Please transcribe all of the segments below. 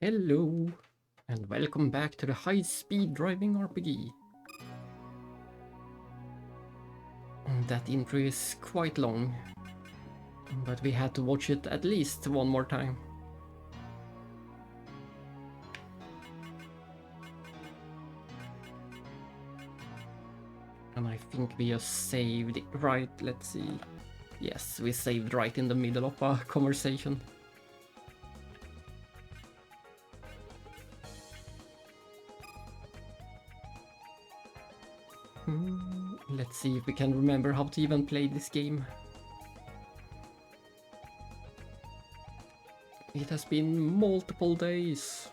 Hello, and welcome back to the high-speed driving RPG. That intro is quite long, but we had to watch it at least one more time. And I think we just saved it right, let's see. Yes, we saved right in the middle of a conversation. Let's see if we can remember how to even play this game. It has been multiple days.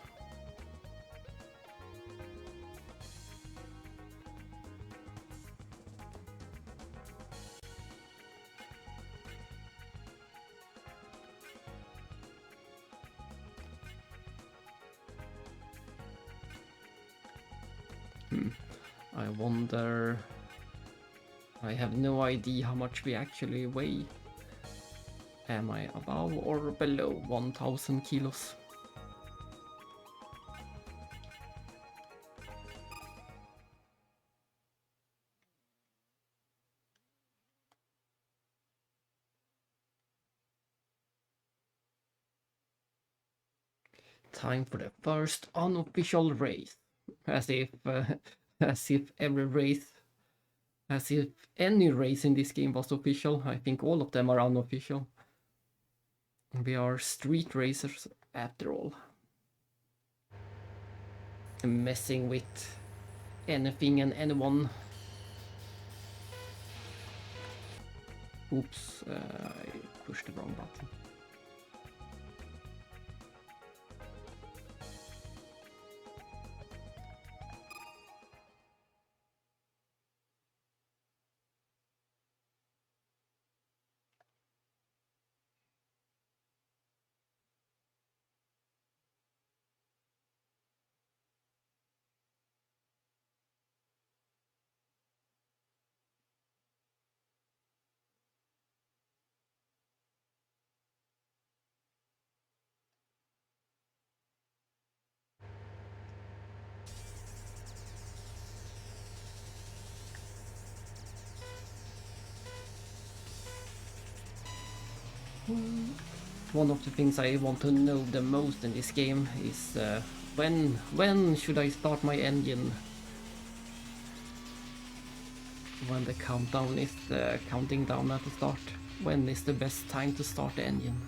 I wonder... I have no idea how much we actually weigh. Am I above or below 1000 kilos? Time for the first unofficial race. As if every race, as if any race in this game was official. I think all of them are unofficial. We are street racers after all. Messing with anything and anyone. Oops, I pushed the wrong button. One of the things I want to know the most in this game is when should I start my engine? When the countdown is counting down at the start. When is the best time to start the engine?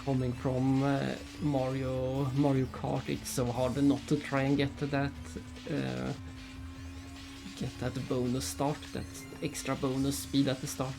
Coming from Mario Kart, it's so hard not to try and get to that bonus start, that extra bonus speed at the start.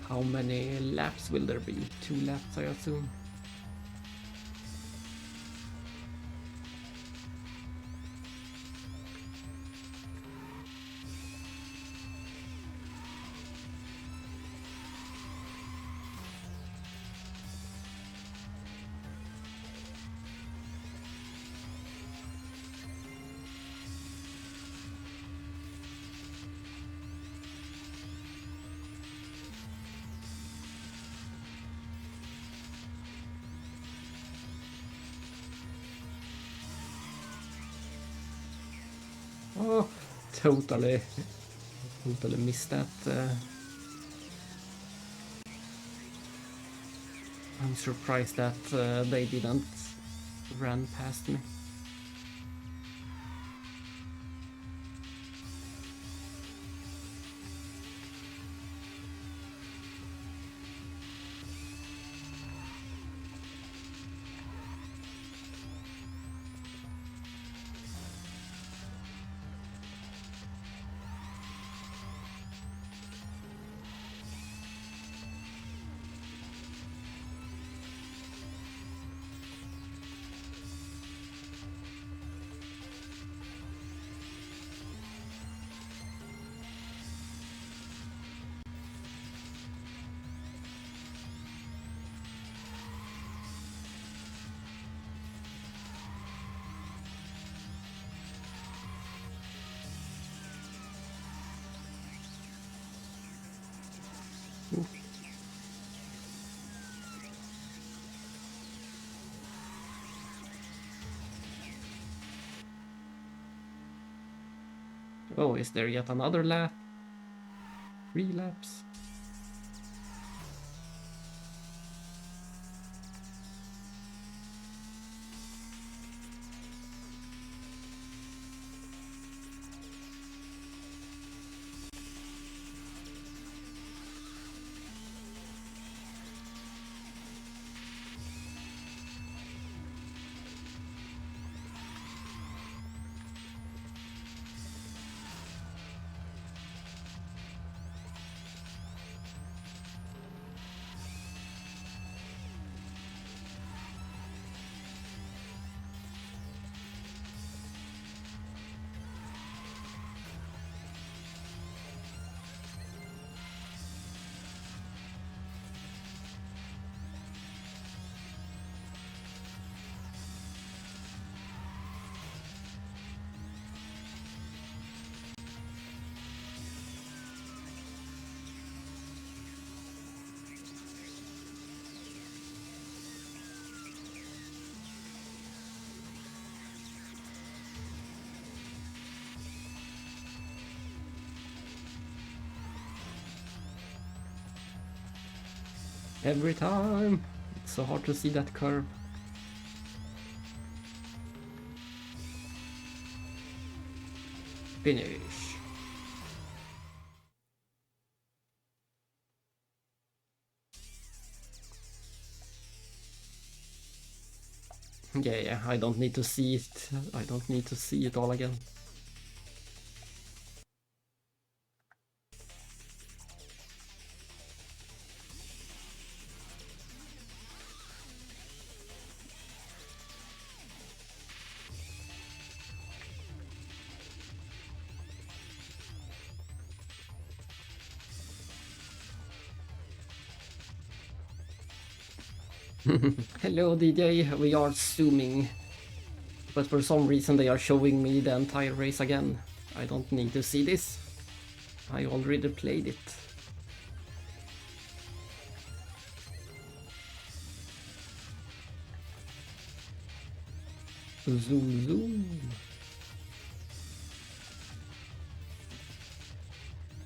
How many laps will there be? 2 laps, I assume. Oh, totally missed that. I'm surprised that they didn't run past me. Oh, is there yet another lap? Relapse? Every time! It's so hard to see that curve. Finish. Yeah, I don't need to see it. I don't need to see it all again. Hello DJ, we are zooming. But for some reason they are showing me the entire race again. I don't need to see this. I already played it. Zoom zoom.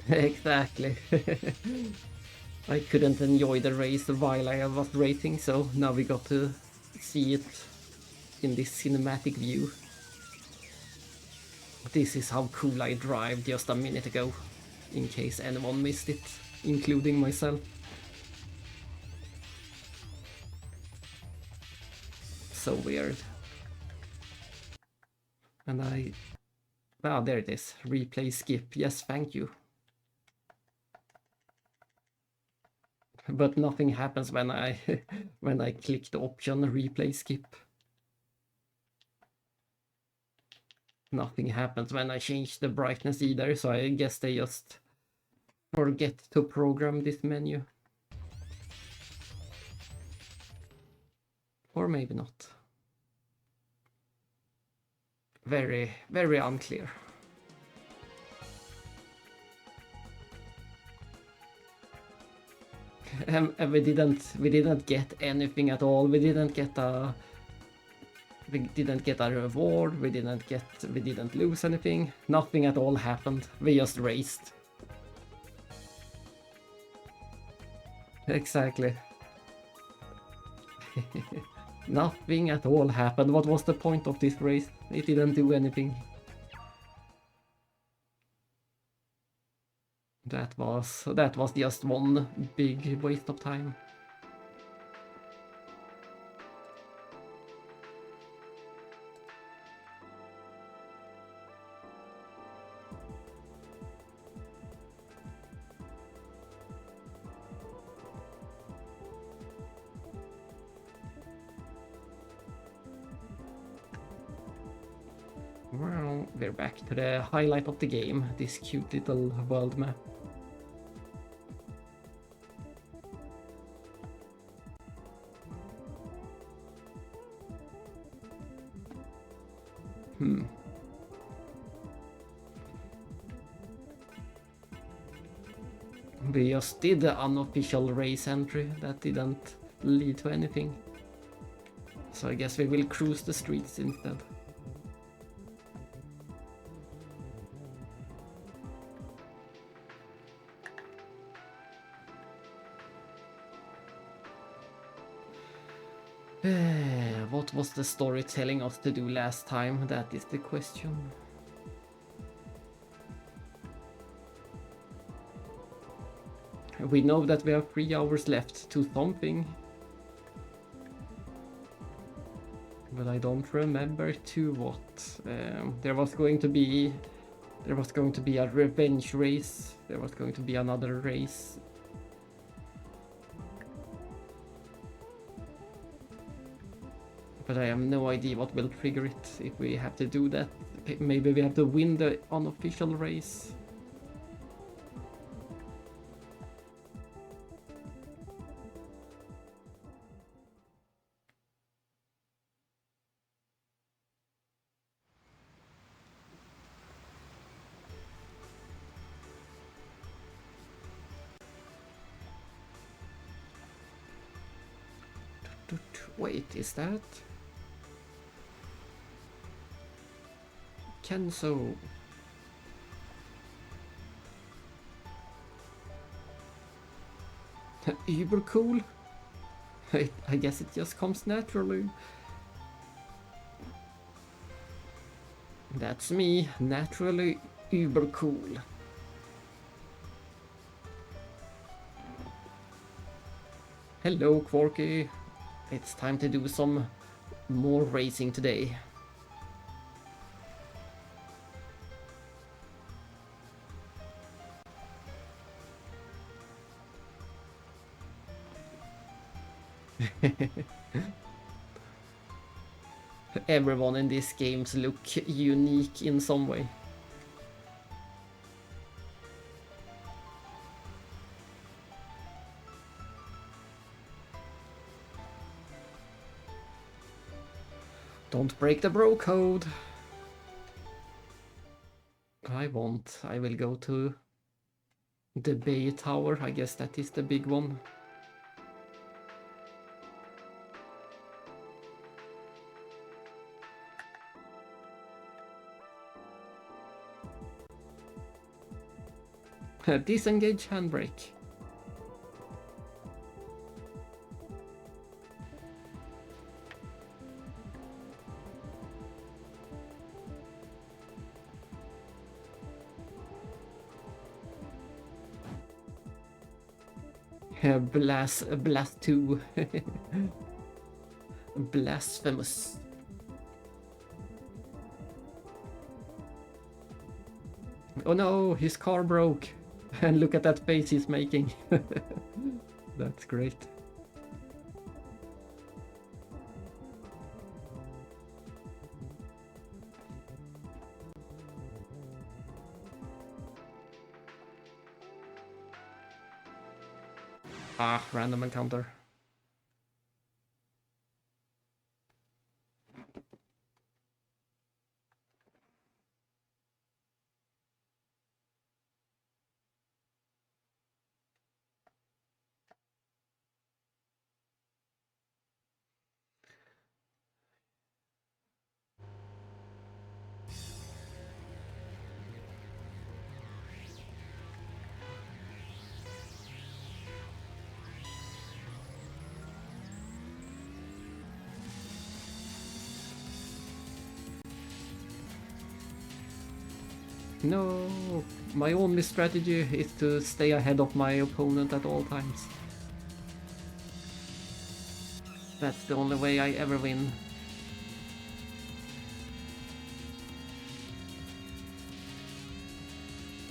Exactly. I couldn't enjoy the race while I was racing, so now we got to see it in this cinematic view. This is how cool I drive just a minute ago, in case anyone missed it, including myself. So weird. And ah, there it is. Replay skip. Yes, thank you. But nothing happens when I when I click the option replay skip. Nothing happens when I change the brightness either, so I guess they just forget to program this menu. Or maybe not. Very, very unclear. And we didn't get anything at all. We didn't get a reward. We didn't lose anything. Nothing at all happened. We just raced. Exactly. Nothing at all happened. What was the point of this race? It didn't do anything. That was just one big waste of time. Well, we're back to the highlight of the game, this cute little world map. We just did the unofficial race entry that didn't lead to anything. So I guess we will cruise the streets instead. What was the story telling us to do last time? That is the question. We know that we have 3 hours left to something. But I don't remember to what. There was going to be a revenge race. There was going to be another race. But I have no idea what will trigger it if we have to do that. Maybe we have to win the unofficial race. Wait, is that Kenzo? Uber cool? I guess it just comes naturally. That's me, naturally uber cool. Hello, Quarky. It's time to do some more racing today. Everyone in these games look unique in some way. Don't break the bro code. I won't. I will go to the Bay Tower. I guess that is the big one. Disengage handbrake. Blast 2. Blasphemous. Oh no, his car broke. And look at that face he's making. That's great. Ah, random encounter. No, my only strategy is to stay ahead of my opponent at all times. That's the only way I ever win.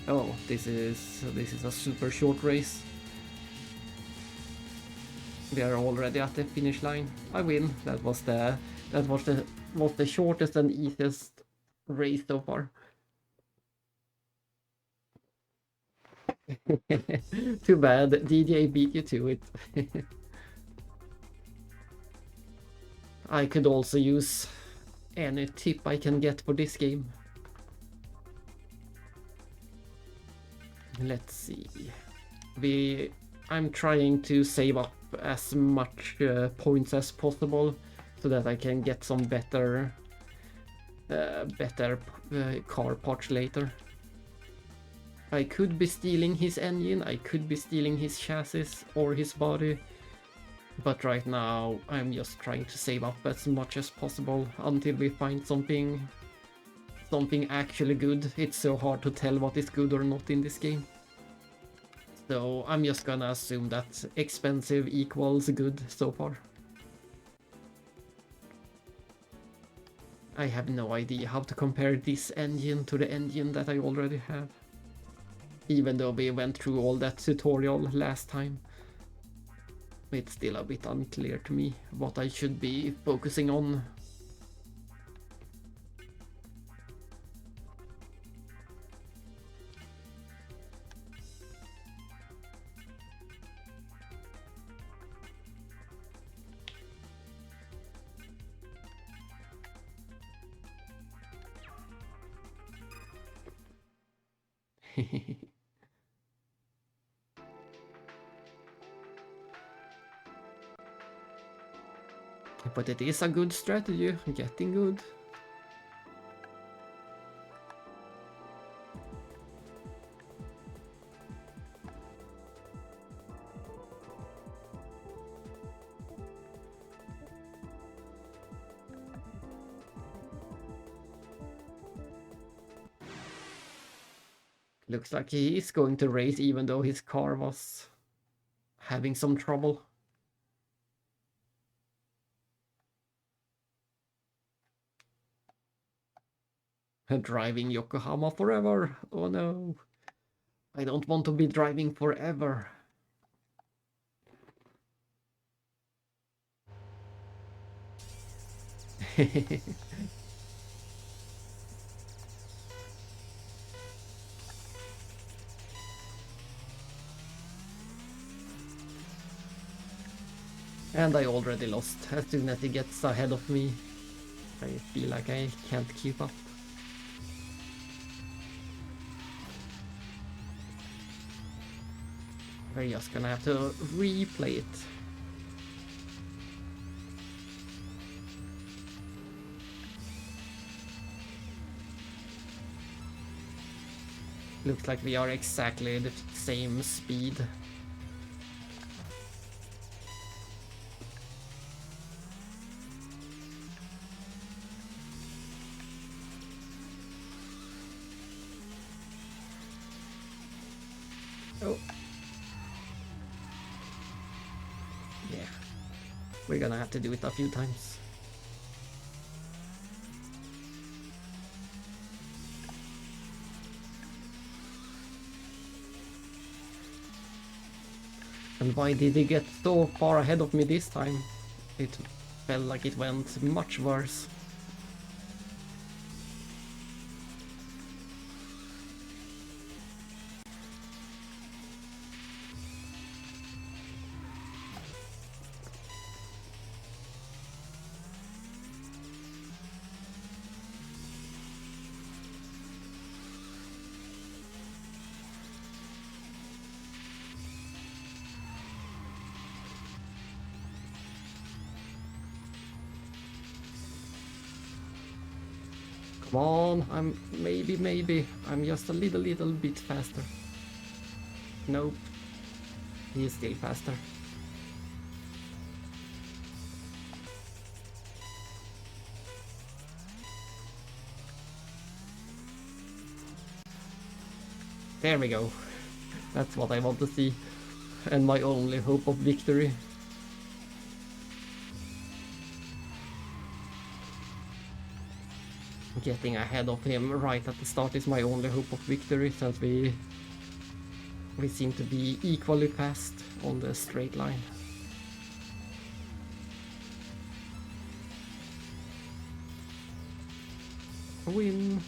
Oh, this is a super short race. We are already at the finish line. I win. That was the shortest and easiest race so far. Too bad, DJ beat you to it. I could also use any tip I can get for this game. Let's see. I'm trying to save up as much points as possible so that I can get some better car parts later. I could be stealing his engine, I could be stealing his chassis or his body. But right now, I'm just trying to save up as much as possible until we find something actually good. It's so hard to tell what is good or not in this game. So I'm just gonna assume that expensive equals good so far. I have no idea how to compare this engine to the engine that I already have. Even though we went through all that tutorial last time. It's still a bit unclear to me what I should be focusing on. But it is a good strategy, getting good. Looks like he is going to race even though his car was having some trouble. Driving Yokohama forever. Oh no. I don't want to be driving forever. And I already lost as soon as he gets ahead of me. I feel like I can't keep up. We're just gonna have to replay it. Looks like we are exactly the same speed. Oh. Yeah. We're gonna have to do it a few times. And why did he get so far ahead of me this time? It felt like it went much worse. Come on, maybe, I'm just a little bit faster. Nope, he is still faster. There we go. That's what I want to see. And my only hope of victory. Getting ahead of him right at the start is my only hope of victory, since we seem to be equally fast on the straight line. Win!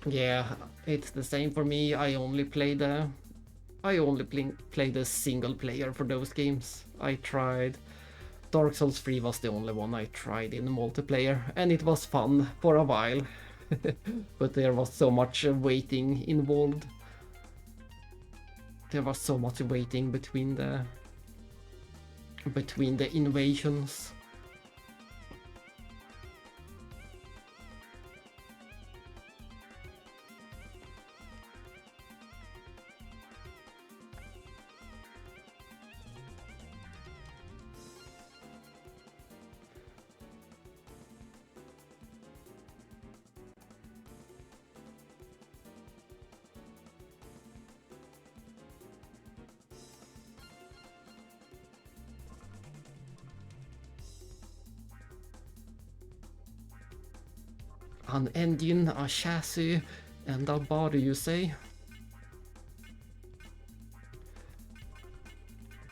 Yeah, it's the same for me. I only play the single player for those games. I tried Dark Souls 3 was the only one I tried in multiplayer, and it was fun for a while. But there was so much waiting involved. There was so much waiting between the between the invasions. An engine, a chassis, and a body, you say?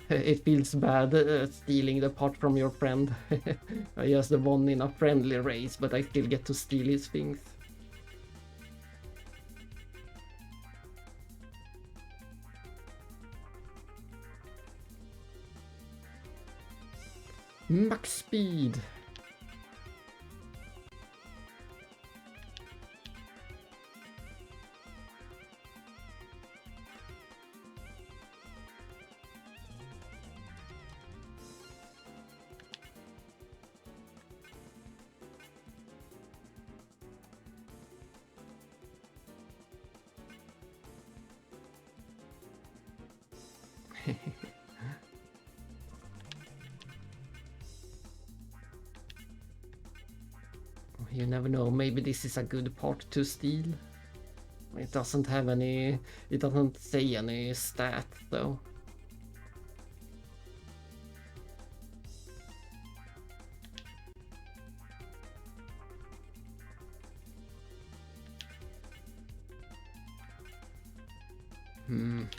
It feels bad stealing the part from your friend. I just won in a friendly race, but I still get to steal his things. Max speed! You never know, maybe this is a good part to steal. It doesn't have any... it doesn't say any stats though.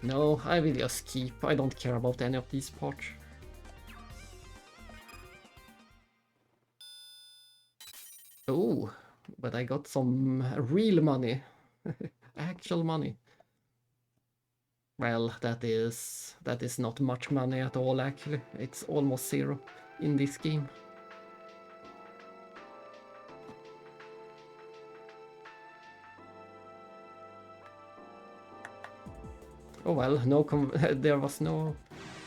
No, I will just keep. I don't care about any of these parts. Oh, but I got some real money. Actual money. Well, that is not much money at all actually. It's almost zero in this game. Oh well, there was no...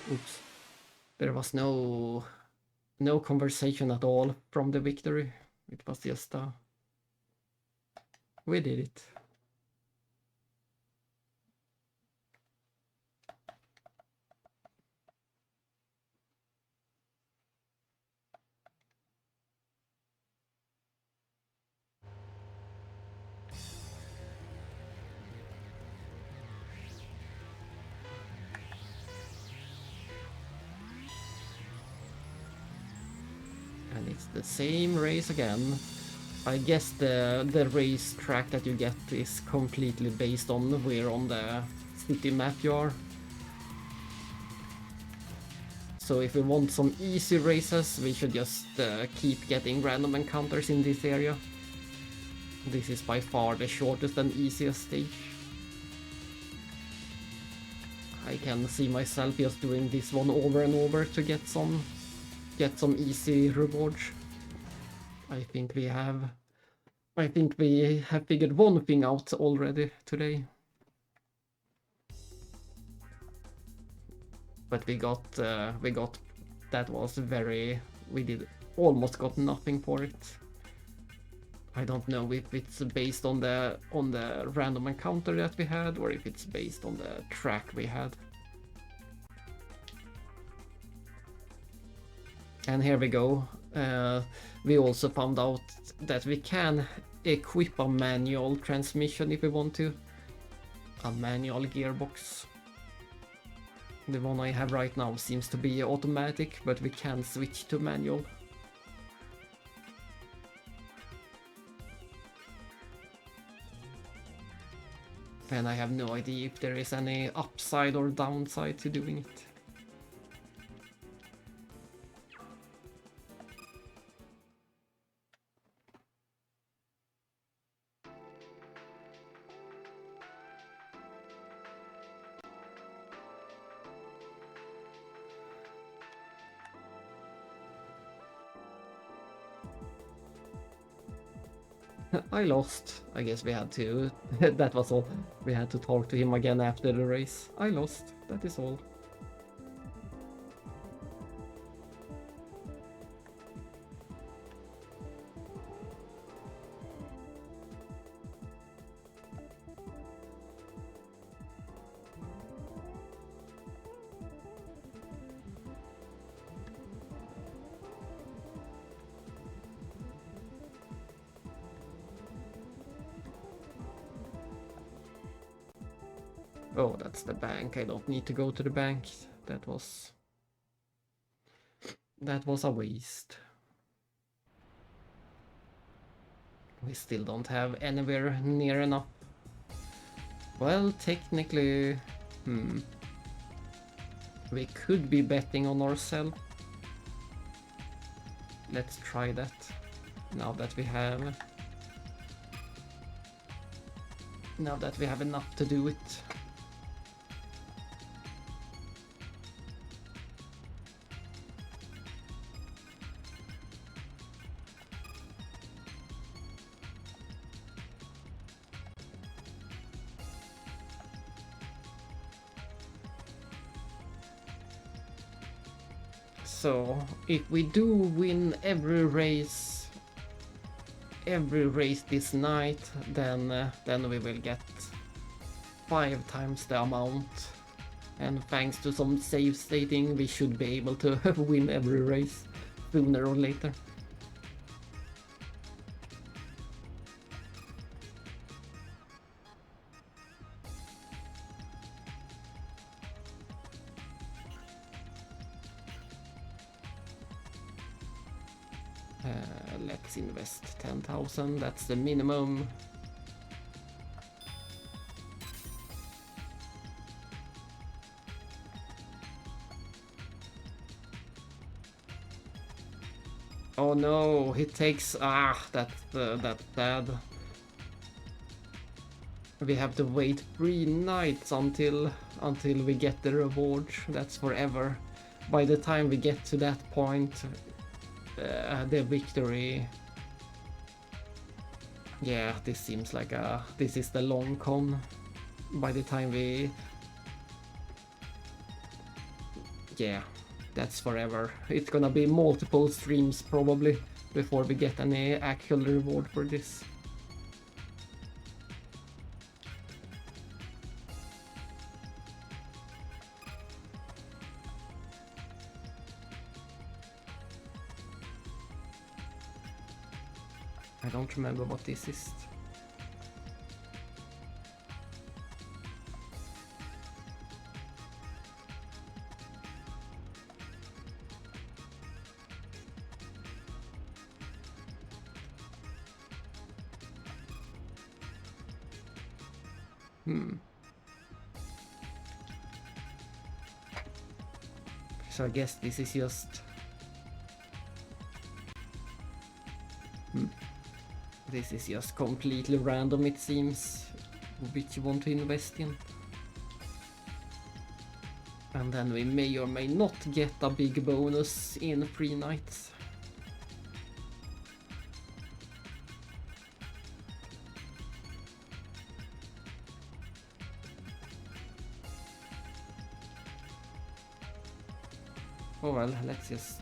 oops. There was no conversation at all from the victory. It was just we did it. And it's the same race again. I guess the race track that you get is completely based on where on the city map you are. So if we want some easy races, we should just keep getting random encounters in this area. This is by far the shortest and easiest stage. I can see myself just doing this one over and over to get some easy rewards. I think we have figured one thing out already today. But we got that was very... we almost got nothing for it. I don't know if it's based on the random encounter that we had or if it's based on the track we had. And here we go. We also found out that we can equip a manual transmission if we want to. A manual gearbox. The one I have right now seems to be automatic, but we can switch to manual. And I have no idea if there is any upside or downside to doing it. I lost. I guess we had to... that was all. We had to talk to him again after the race. I lost. That is all. Oh, that's the bank. I don't need to go to the bank. That was a waste. We still don't have anywhere near enough. Well, technically, we could be betting on ourselves. Let's try that. Now that we have enough to do it. So if we do win every race this night, then we will get 5 times the amount. And thanks to some save stating, we should be able to win every race sooner or later. Let's invest 10,000, that's the minimum. Oh no, it takes... that's bad. We have to wait 3 nights until we get the reward. That's forever. By the time we get to that point, the victory... Yeah, this seems like this is the long con. By the time we... Yeah, that's forever. It's gonna be multiple streams probably before we get any actual reward for this. I don't remember what this is. So I guess this is just... This is just completely random, it seems, which you want to invest in. And then we may or may not get a big bonus in 3 nights. Oh well, let's just...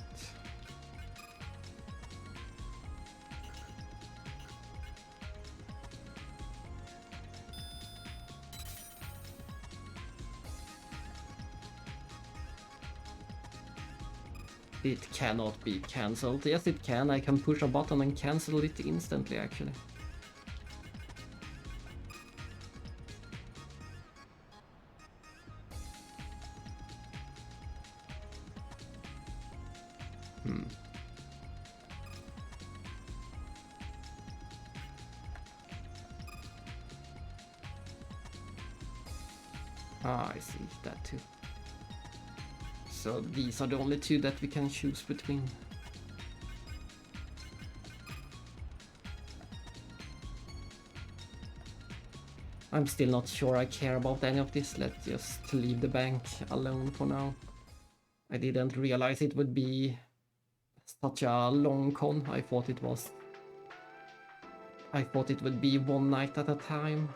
It cannot be cancelled. Yes, it can. I can push a button and cancel it instantly, actually. Ah, I see that too. So these are the only 2 that we can choose between. I'm still not sure I care about any of this. Let's just leave the bank alone for now. I didn't realize it would be such a long con. I thought it would be 1 night at a time.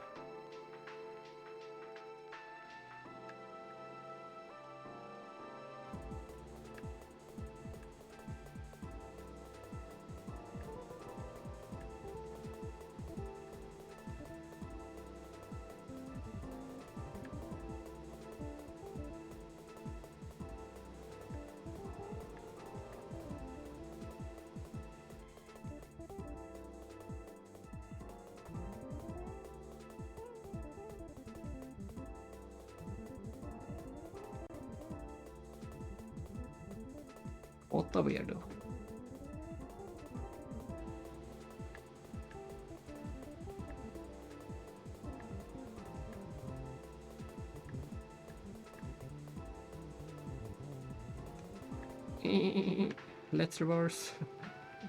What a weirdo. Let's reverse.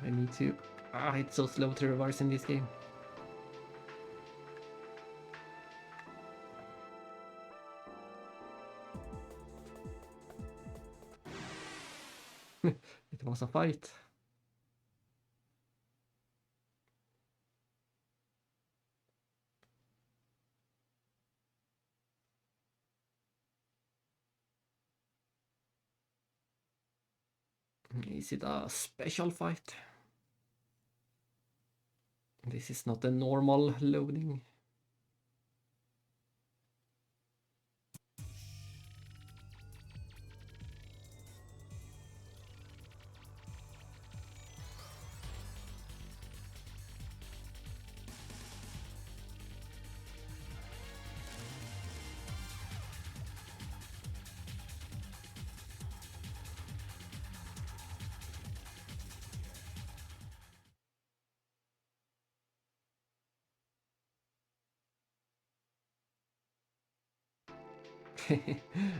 I need to... it's so slow to reverse in this game. It was a fight. Is it a special fight? This is not a normal loading.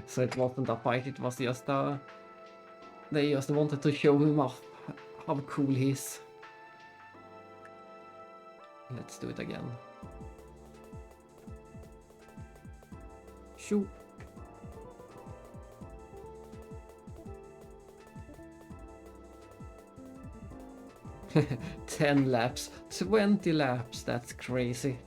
So it wasn't a fight, it was just a... They just wanted to show him off how cool he is. Let's do it again. Shoo. $10 laps, 20 laps, that's crazy.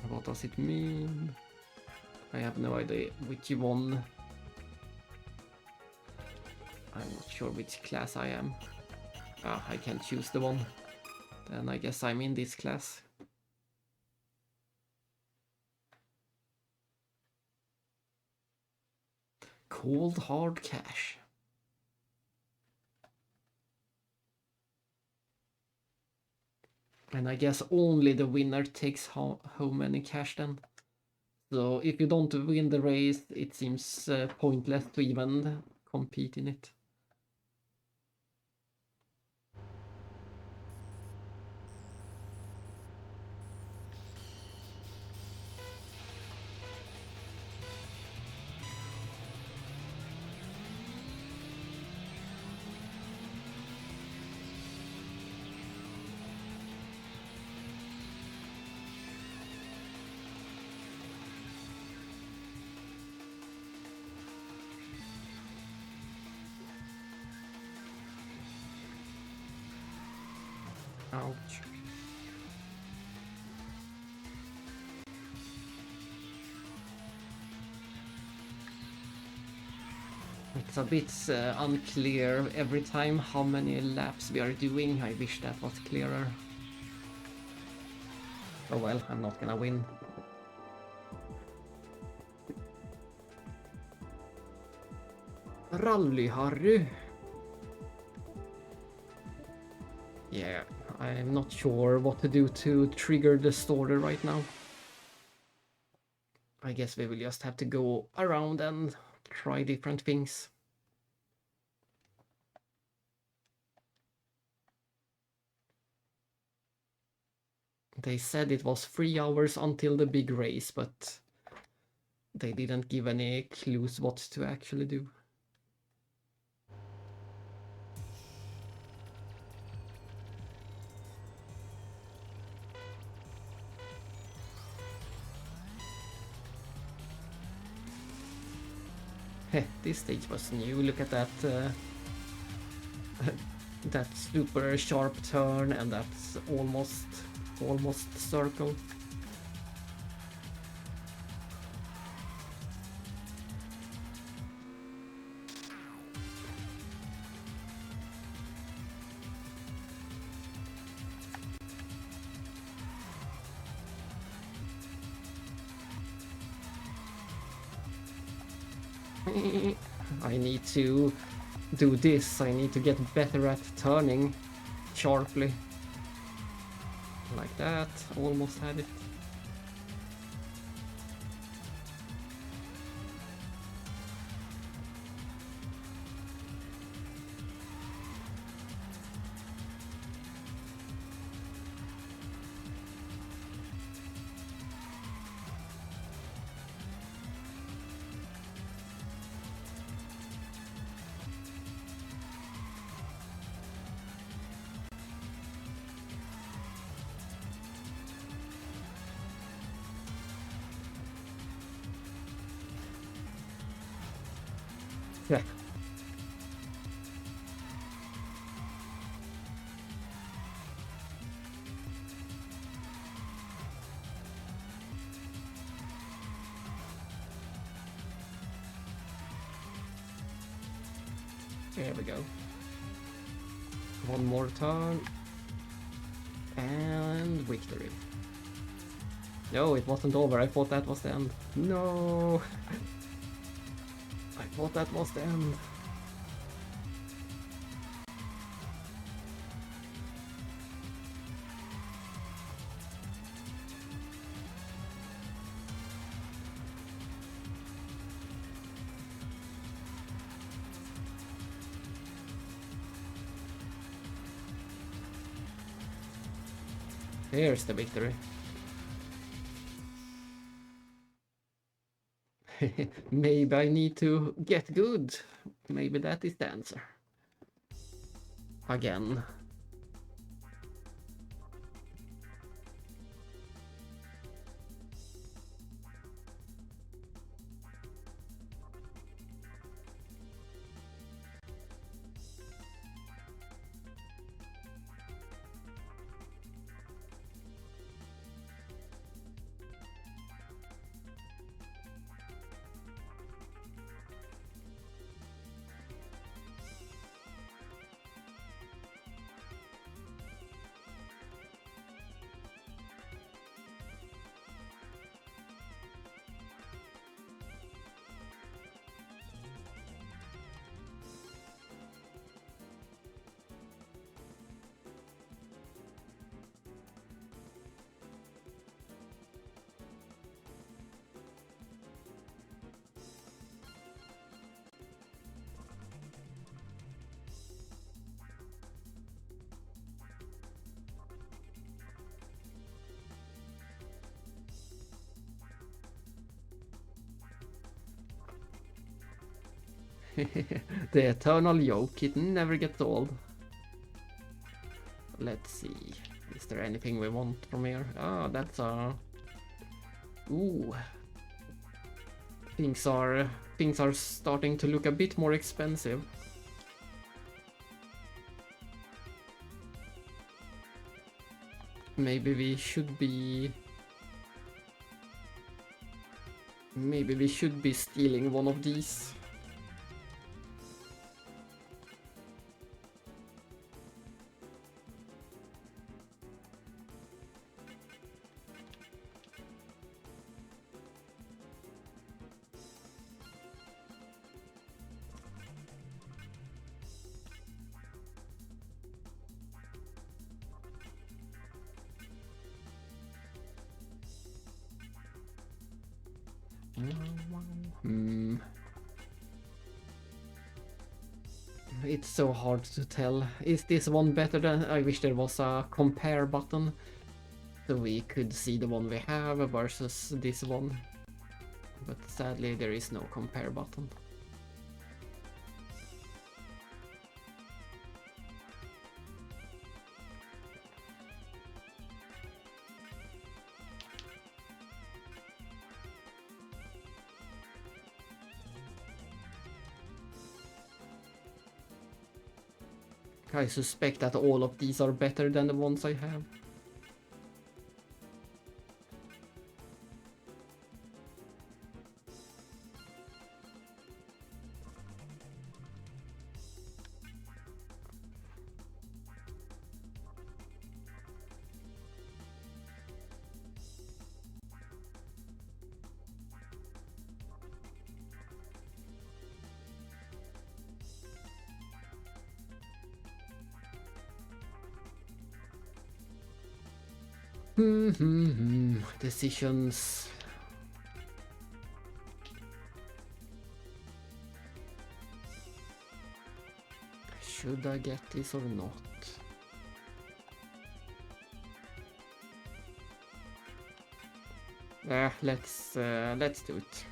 What does it mean? I have no idea which one. I'm not sure which class I am. I can't choose the one. Then I guess I'm in this class. Cold hard cash. And I guess only the winner takes home any cash then. So if you don't win the race, it seems pointless to even compete in it. Ouch. It's a bit unclear every time how many laps we are doing. I wish that was clearer. Oh well, I'm not gonna win. Rally Harry. Yeah, I'm not sure what to do to trigger the story right now. I guess we will just have to go around and try different things. They said it was 3 hours until the big race, but they didn't give any clues what to actually do. Heh, this stage was new. Look at that that super sharp turn, and that's almost circle. I need to do this. I need to get better at turning sharply. Like that. Almost had it. Yeah. There we go. One more turn. And victory. No, it wasn't over. I thought that was the end. No! I thought that was the end. Here's the victory. Maybe I need to get good. Maybe that is the answer. Again. The eternal joke, it never gets old. Let's see. Is there anything we want from here? Ah, that's a... Ooh. Things are starting to look a bit more expensive. Maybe we should be stealing one of these. It's so hard to tell. Is this one better than... I wish there was a compare button so we could see the one we have versus this one. But sadly there is no compare button. I suspect that all of these are better than the ones I have. Decisions. Should I get this or not? Let's do it.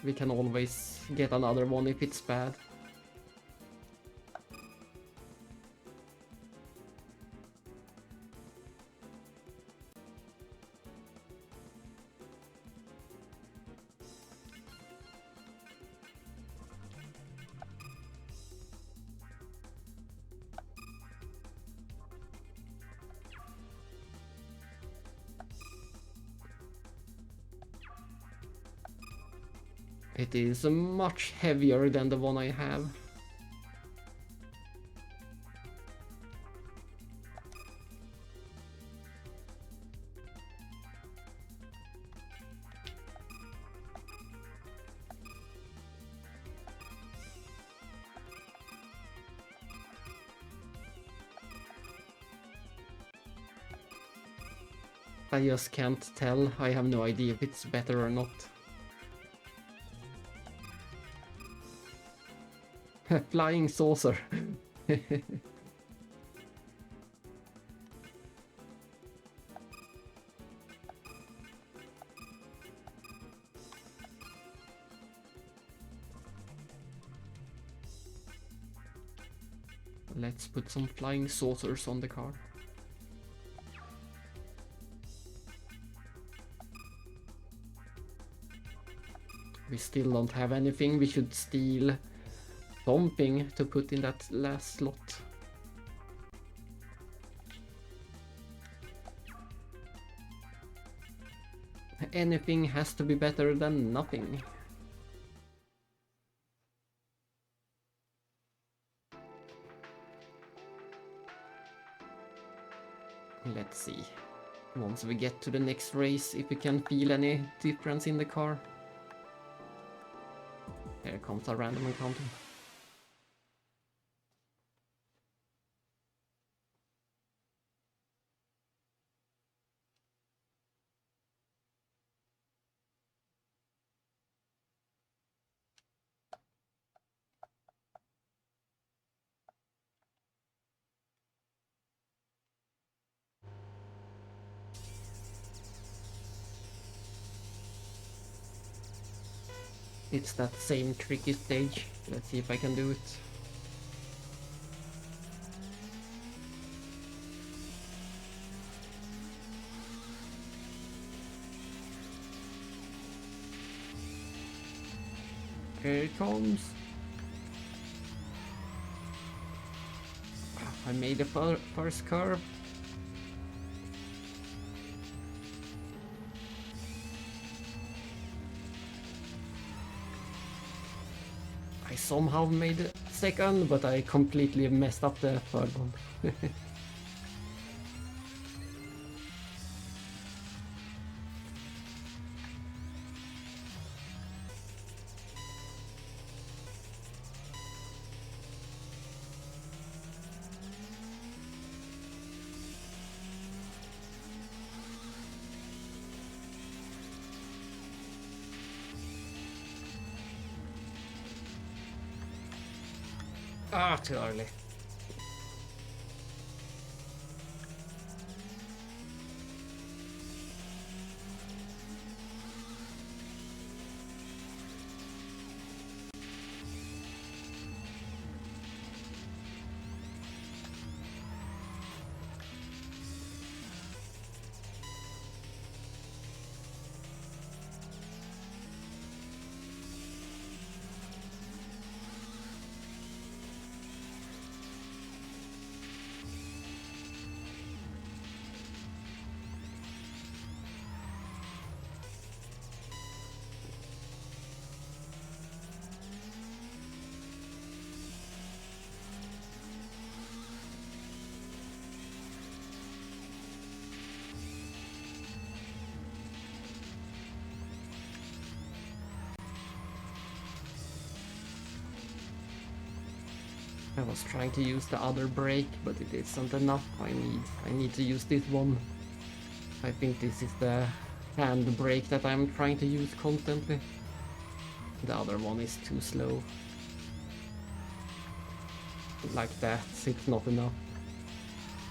We can always get another one if it's bad. It is much heavier than the one I have. I just can't tell. I have no idea if it's better or not. Flying saucer. Let's put some flying saucers on the car. We still don't have anything. We should steal something to put in that last slot. Anything has to be better than nothing. Let's see. Once we get to the next race, if we can feel any difference in the car. Here comes a random encounter. It's that same tricky stage. Let's see if I can do it. Here it comes. I made the first curve. I somehow made the second, but I completely messed up the third one. Ah, too early. I was trying to use the other brake, but it isn't enough. I need to use this one. I think this is the handbrake that I'm trying to use constantly. The other one is too slow. Like that, it's not enough.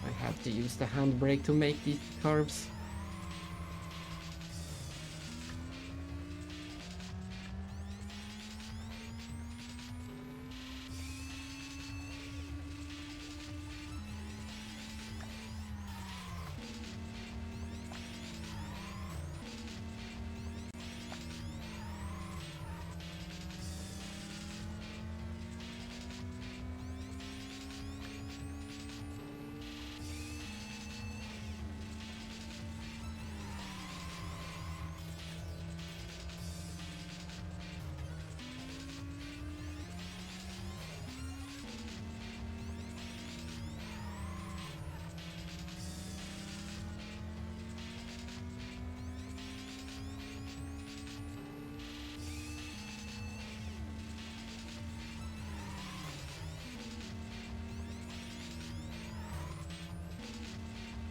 I have to use the handbrake to make these curves.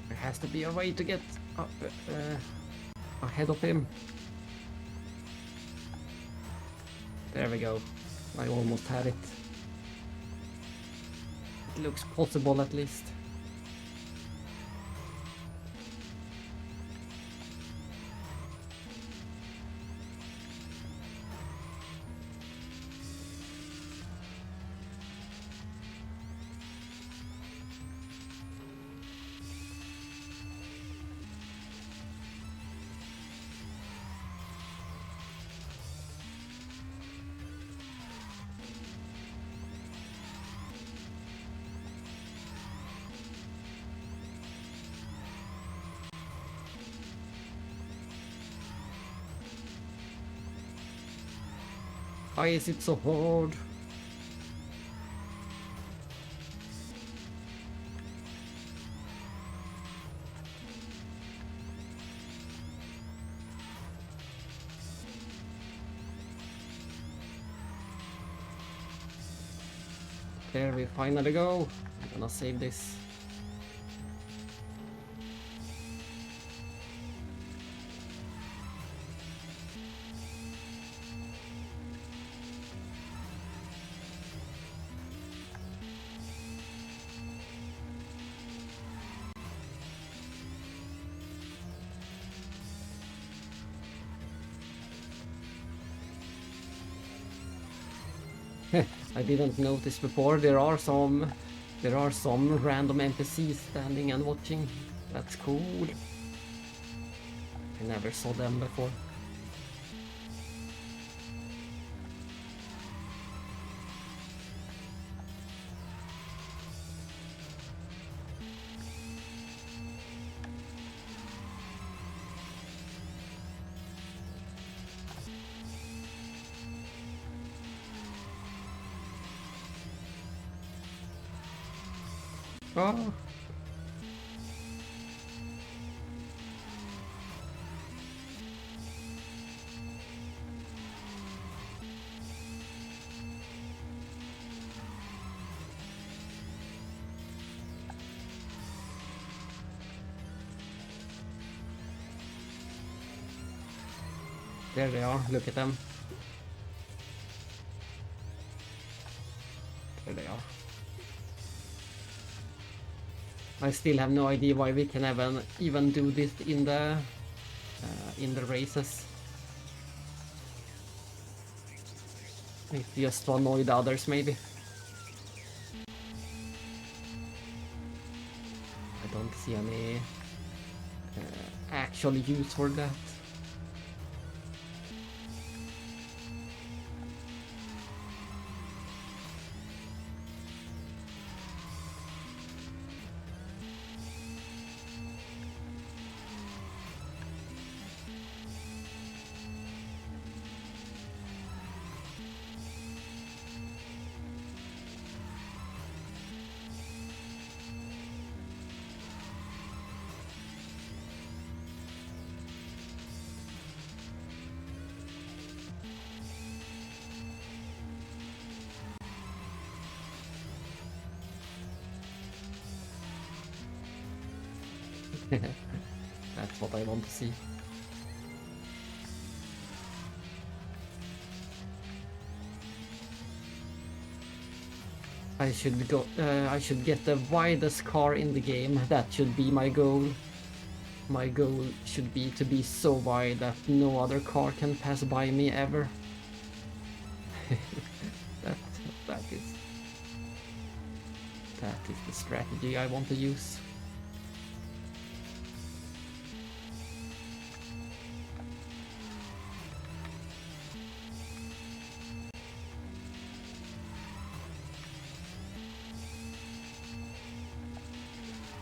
There has to be a way to get up ahead of him. There we go. I almost had it. It looks possible at least. Why is it so hard? There we finally go. I'm gonna save this. I didn't notice before. There are some random NPCs standing and watching. That's cool. I never saw them before. Oh. There they are, look at them. There they are. I still have no idea why we can even do this in the races. It's just to annoy the others, maybe. I don't see any actual use for that. That what I want to see. I should get the widest car in the game. That should be my goal. My goal should be to be so wide that no other car can pass by me ever. that that is the strategy I want to use.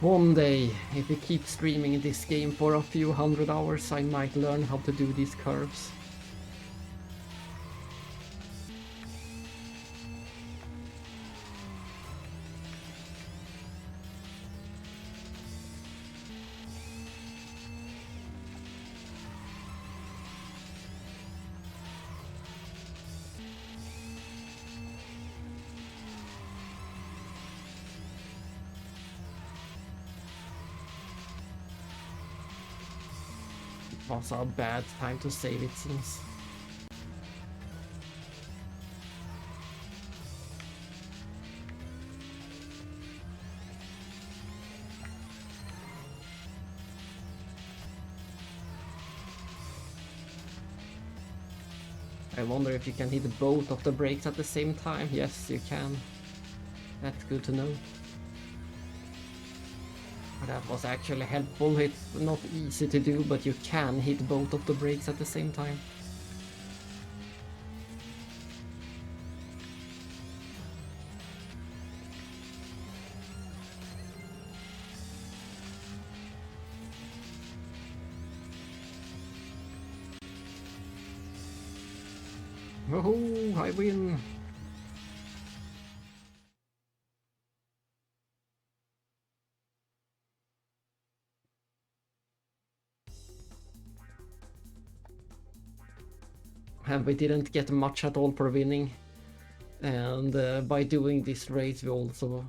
One day, if we keep streaming this game for a few hundred hours, I might learn how to do these curves. It was a bad time to save, it seems. I wonder if you can hit both of the brakes at the same time. Yes, you can. That's good to know. That was actually helpful. It's not easy to do, but you can hit both of the brakes at the same time. Woohoo! I win! And we didn't get much at all for winning. And by doing this race we also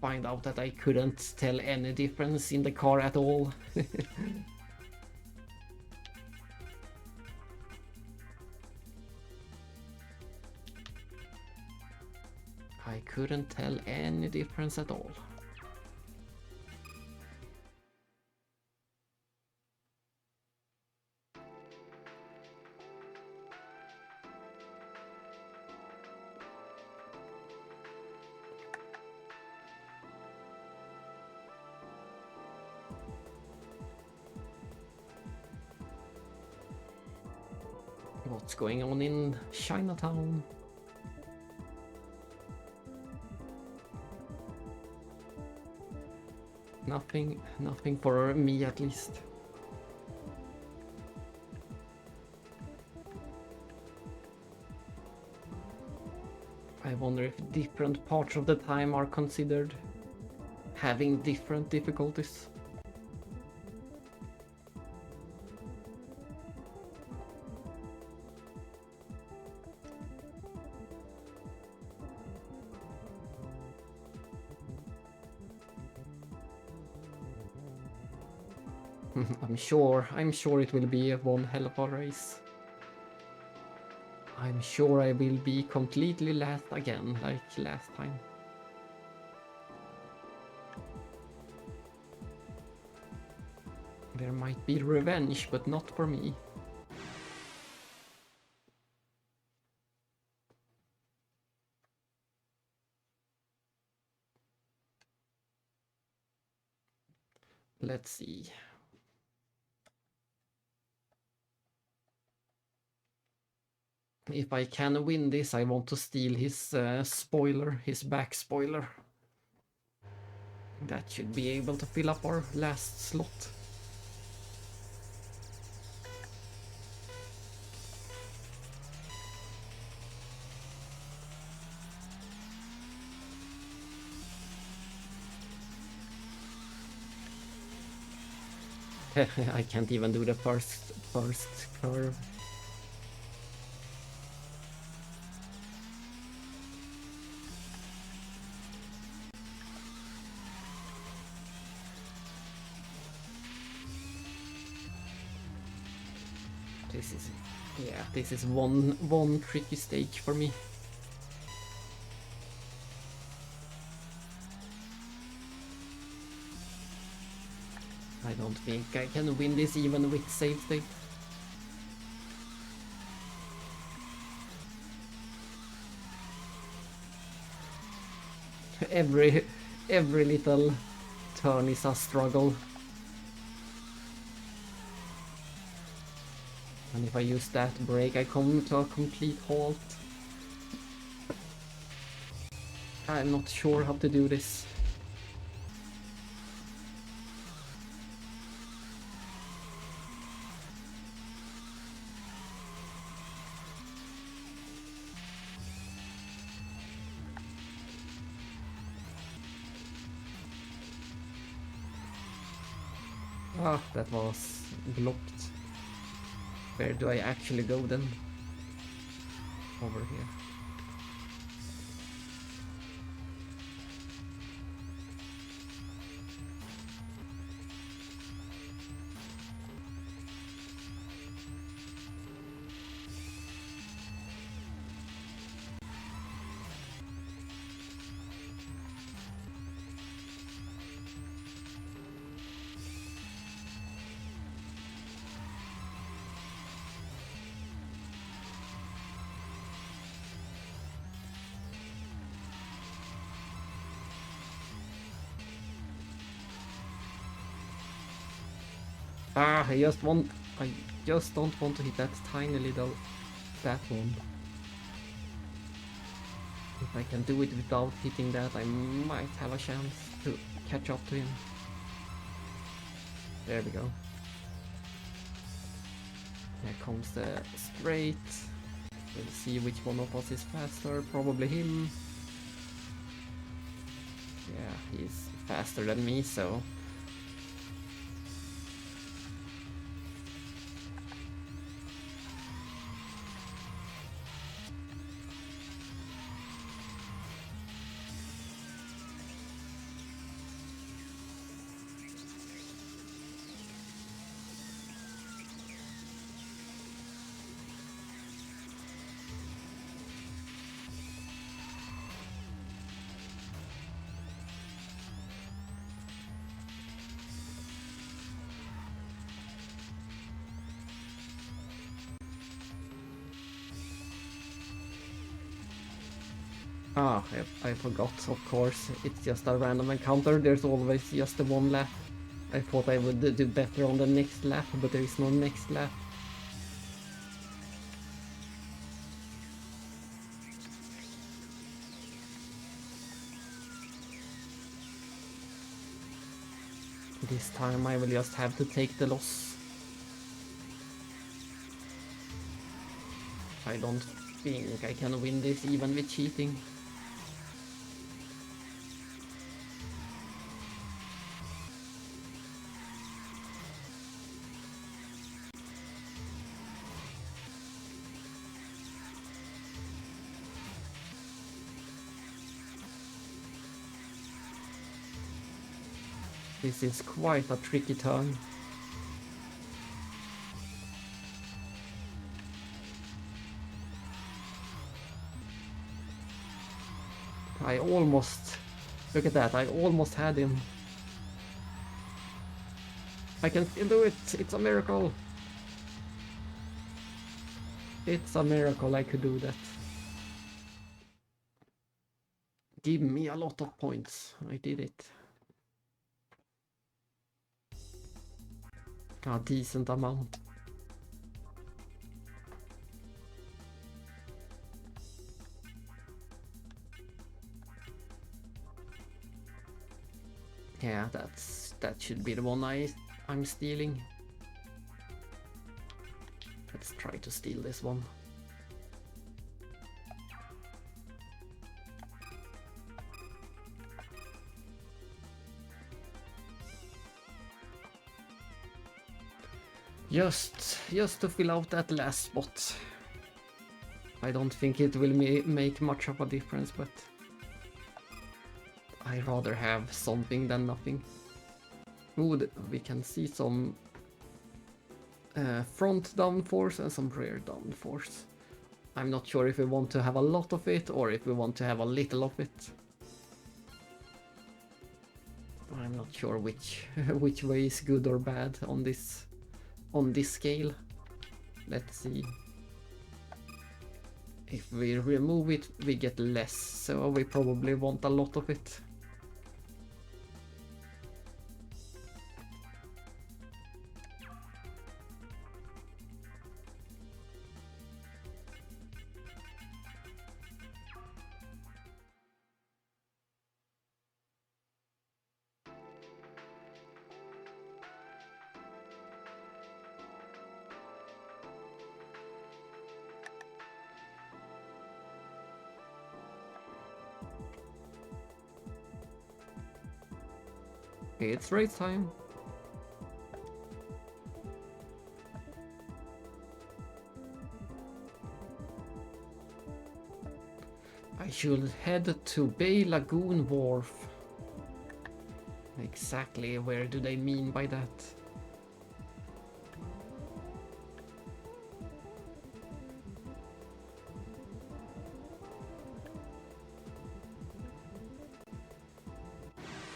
find out that I couldn't tell any difference in the car at all. I couldn't tell any difference at all. What's going on in Chinatown? Nothing for me at least. I wonder if different parts of the time are considered having different difficulties. I'm sure it will be one hell of a race. I'm sure I will be completely last again, like last time. There might be revenge, but not for me. Let's see. If I can win this, I want to steal his spoiler, his back spoiler. That should be able to fill up our last slot. I can't even do the first curve. This is, yeah, this is one tricky stage for me. I don't think I can win this even with save state. Every little turn is a struggle. And if I use that break, I come to a complete halt. I'm not sure how to do this. Ah, that was blocked. Where do I actually go then? Over here. Ah, I just don't want to hit that tiny little platform. If I can do it without hitting that, I might have a chance to catch up to him. There we go. Here comes the straight. We'll see which one of us is faster, probably him. Yeah, he's faster than me, so... Ah, I forgot, of course. It's just a random encounter. There's always just the one lap. I thought I would do better on the next lap, but there is no next lap. This time I will just have to take the loss. I don't think I can win this even with cheating. This is quite a tricky turn. I almost... Look at that, I almost had him. I can still do it! It's a miracle! It's a miracle I could do that. Give me a lot of points. I did it. A decent amount. Yeah, that should be the one I'm stealing. Let's try to steal this one. Just to fill out that last spot. I don't think it will make much of a difference, but I'd rather have something than nothing. Ooh, we can see some front downforce and some rear downforce. I'm not sure if we want to have a lot of it or if we want to have a little of it. I'm not sure which which way is good or bad on this scale. Let's see. If we remove it, we get less, so we probably want a lot of it. It's race time. I should head to Bay Lagoon Wharf. Exactly where do they mean by that?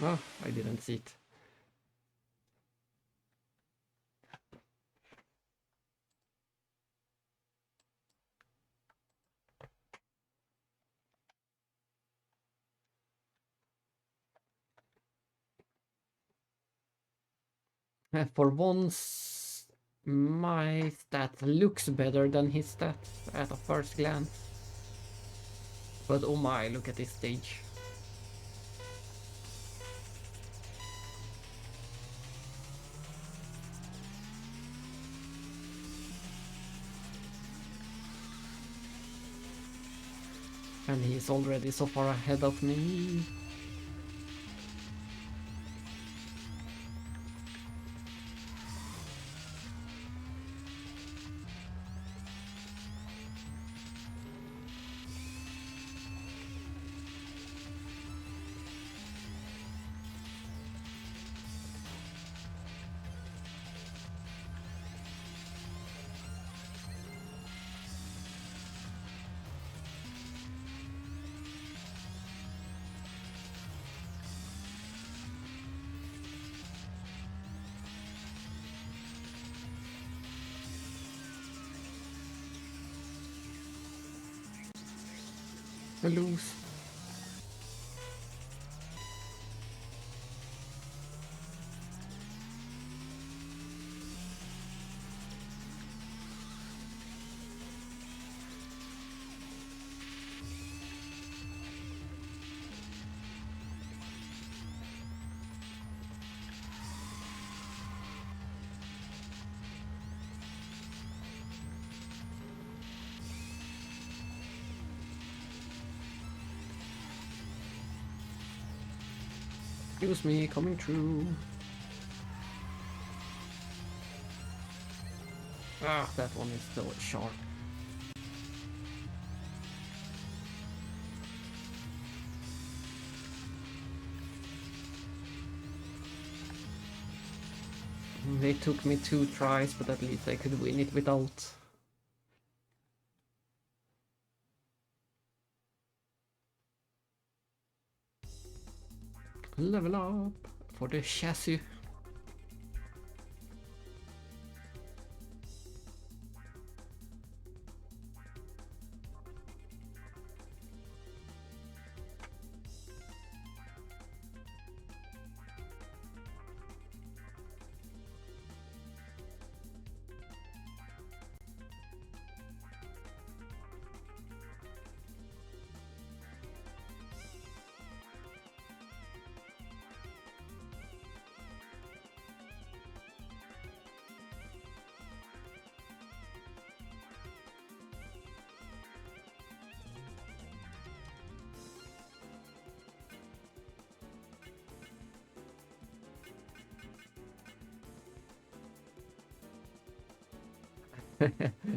Oh, I didn't see it. For once, my stat looks better than his stats at a first glance. But oh my, look at this stage. And he's already so far ahead of me. I lose. Excuse me, coming through. Ah, that one is so sharp. They took me 2 tries, but at least I could win it without. Level up for the chassis.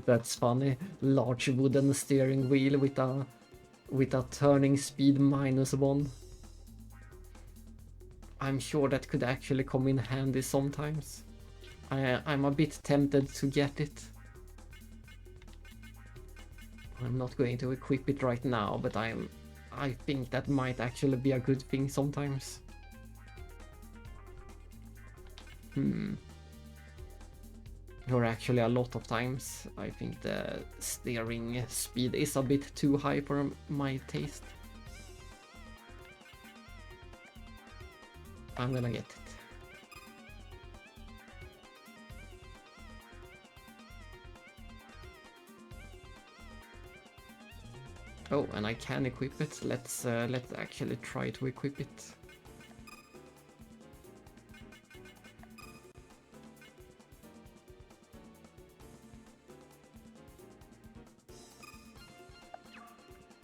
That's funny. Large wooden steering wheel with a turning speed -1. I'm sure that could actually come in handy sometimes. I'm a bit tempted to get it. I'm not going to equip it right now, but I think that might actually be a good thing sometimes. Or actually a lot of times. I think the steering speed is a bit too high for my taste. I'm gonna get it. Oh, and I can equip it. Let's actually try to equip it.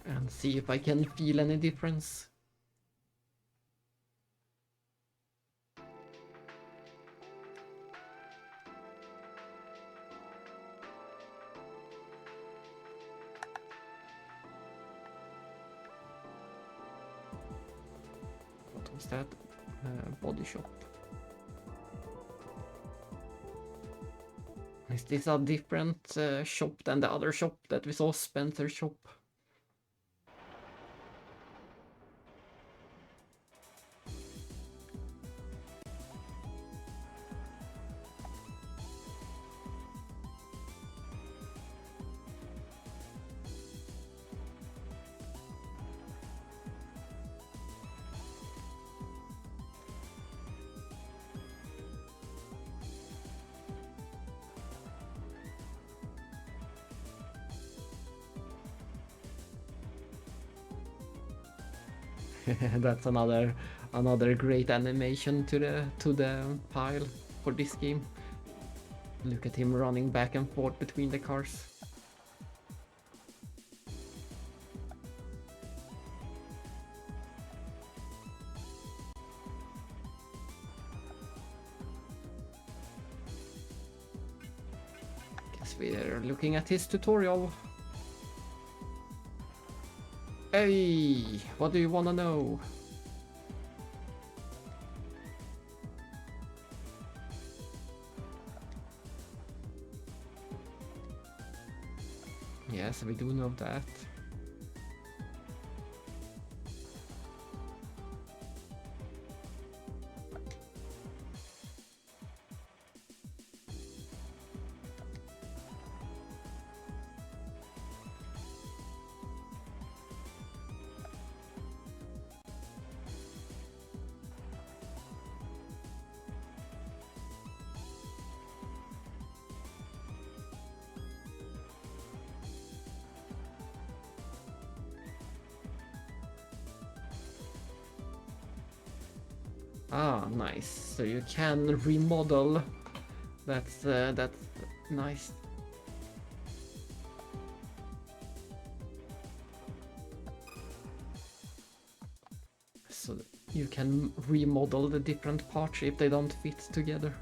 And see if I can feel any difference. What was that? Body shop. Is this a different shop than the other shop that we saw, Spencer shop? That's another great animation to the pile for this game. Look at him running back and forth between the cars. Guess we're looking at his tutorial. Hey, what do you wanna know? Yes, we do know that. Ah, nice. So you can remodel. That's nice. So you can remodel the different parts if they don't fit together.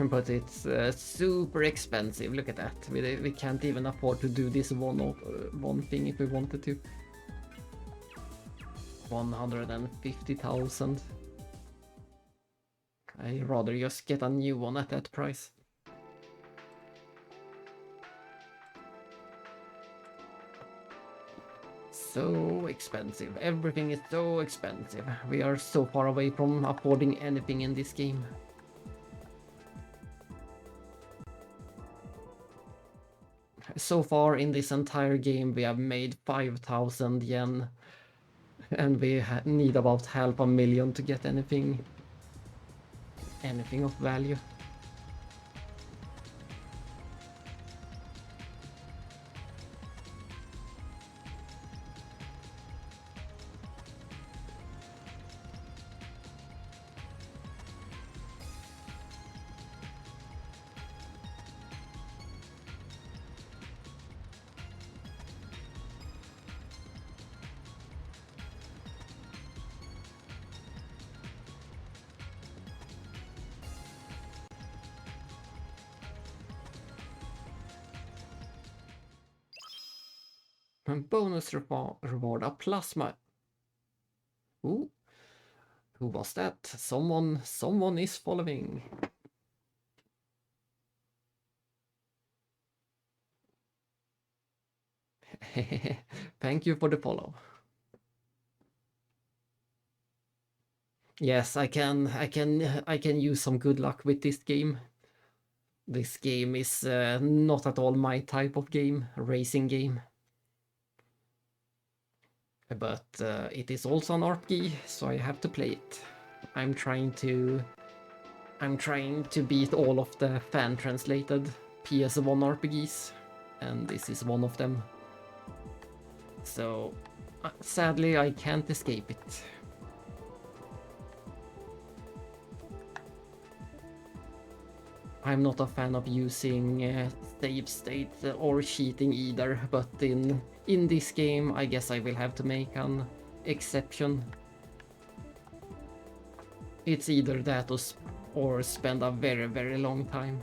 But it's super expensive. Look at that. We can't even afford to do this one thing if we wanted to. 150,000. I'd rather just get a new one at that price. So expensive. Everything is so expensive. We are so far away from affording anything in this game. So far in this entire game we have made 5,000 yen. And we need about 500,000 to get anything of value. Bonus reward, a plasma. Ooh, who was that? Someone is following. Thank you for the follow. Yes, I can use some good luck with this game. This game is not at all my type of game, racing game. But it is also an RPG, so I have to play it. I'm trying to beat all of the fan translated PS1 RPGs, and this is one of them. So sadly I can't escape it. I'm not a fan of using save state or cheating either, but in this game I guess I will have to make an exception. It's either that or spend a very, very long time.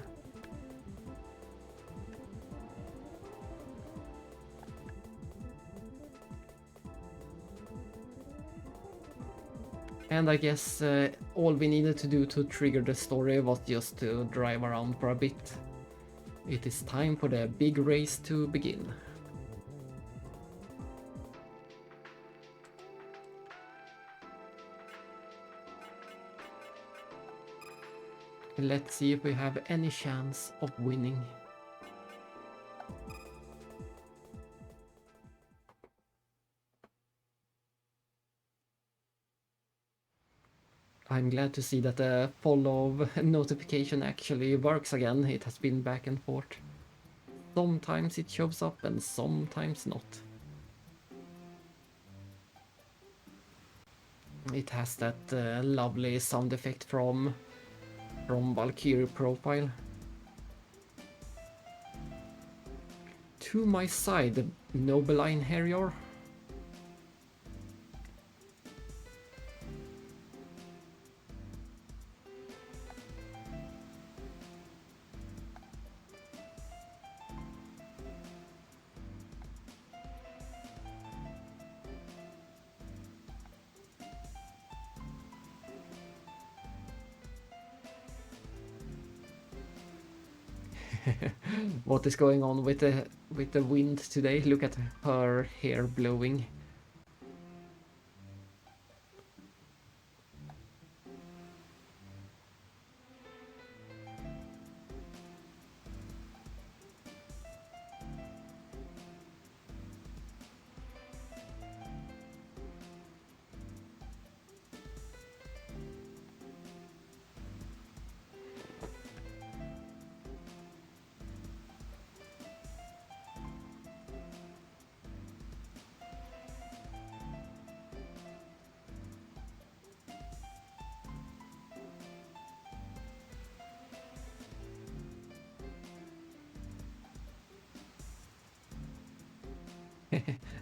And I guess all we needed to do to trigger the story was just to drive around for a bit. It is time for the big race to begin. Let's see if we have any chance of winning. I'm glad to see that the follow notification actually works again. It has been back and forth. Sometimes it shows up and sometimes not. It has that lovely sound effect from Valkyrie Profile. To my side, Nobeline Harrier. What is going on with the wind today? Look at her hair blowing.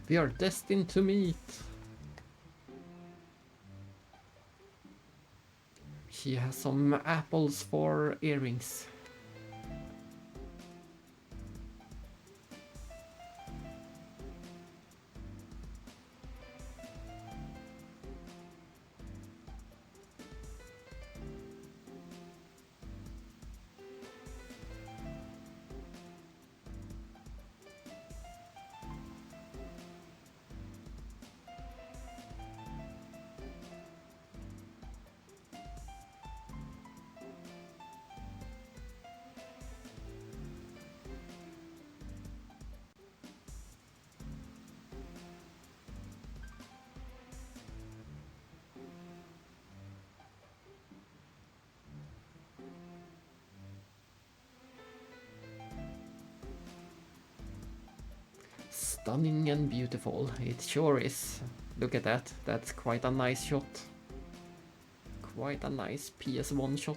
We are destined to meet. She has some apples for earrings. Stunning and beautiful, it sure is. Look at that, that's quite a nice shot. Quite a nice PS1 shot.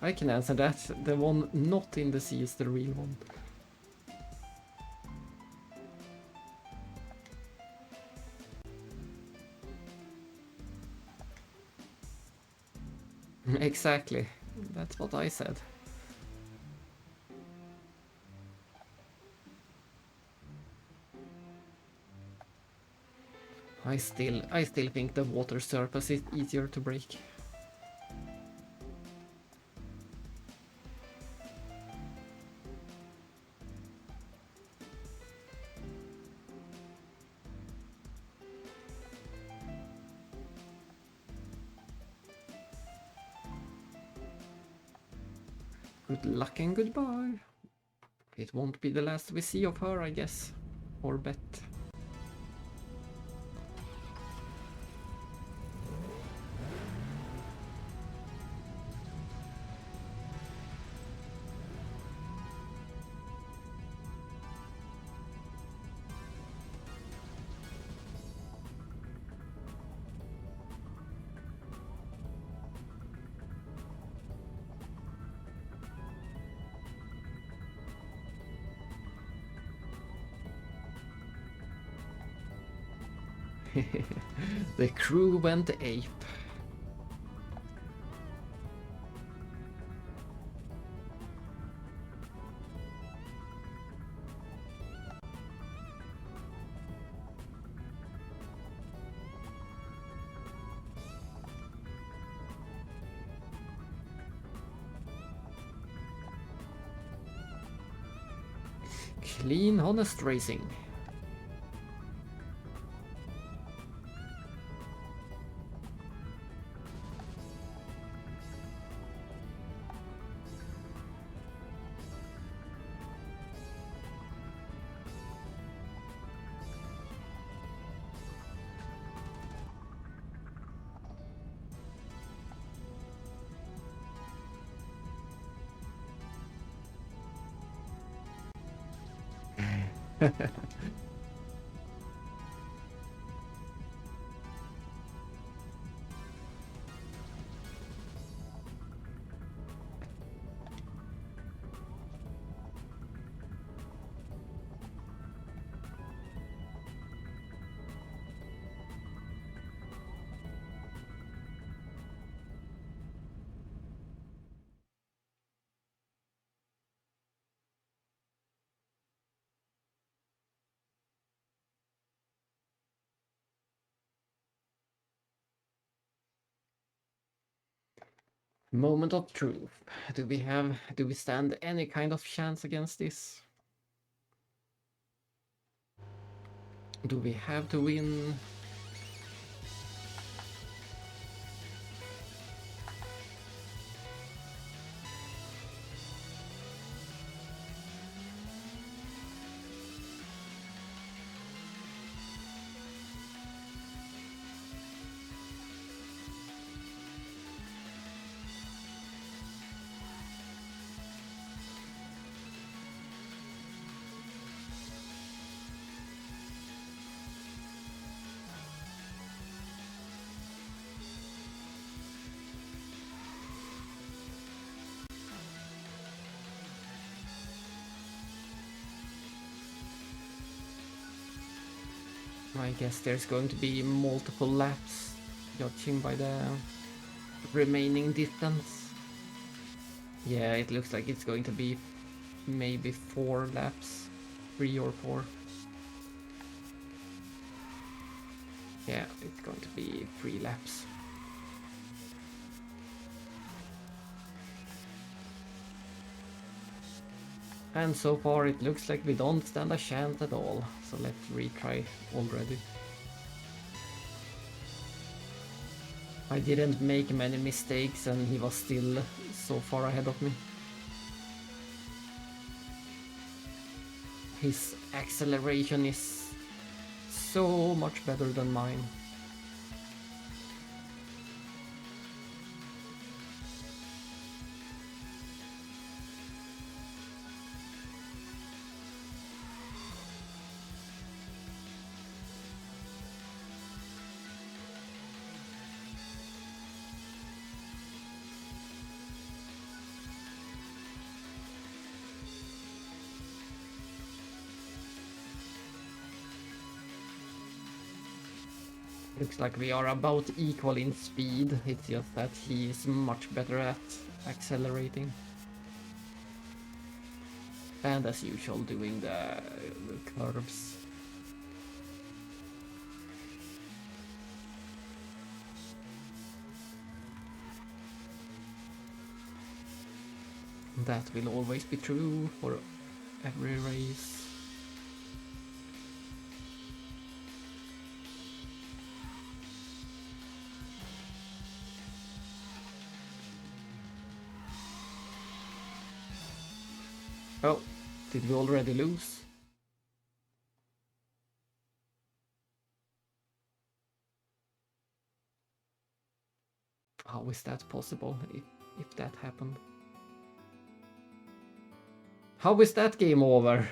I can answer that. The one not in the sea is the real one. Exactly. That's what I said. I still think the water surface is easier to break. Good luck and goodbye. It won't be the last we see of her, I guess. Or bet. The crew went ape. Clean, honest racing. Moment of truth. Do we stand any kind of chance against this? Do we have to win? I guess there's going to be multiple laps, judging by the remaining distance. Yeah, it looks like it's going to be maybe 4 laps, 3 or 4. Yeah, it's going to be 3 laps. And so far it looks like we don't stand a chance at all, so let's retry already. I didn't make many mistakes and he was still so far ahead of me. His acceleration is so much better than mine. Looks like we are about equal in speed, it's just that he is much better at accelerating. And as usual, doing the curves. That will always be true for every race. Oh, did we already lose? How is that possible, if that happened? How is that game over?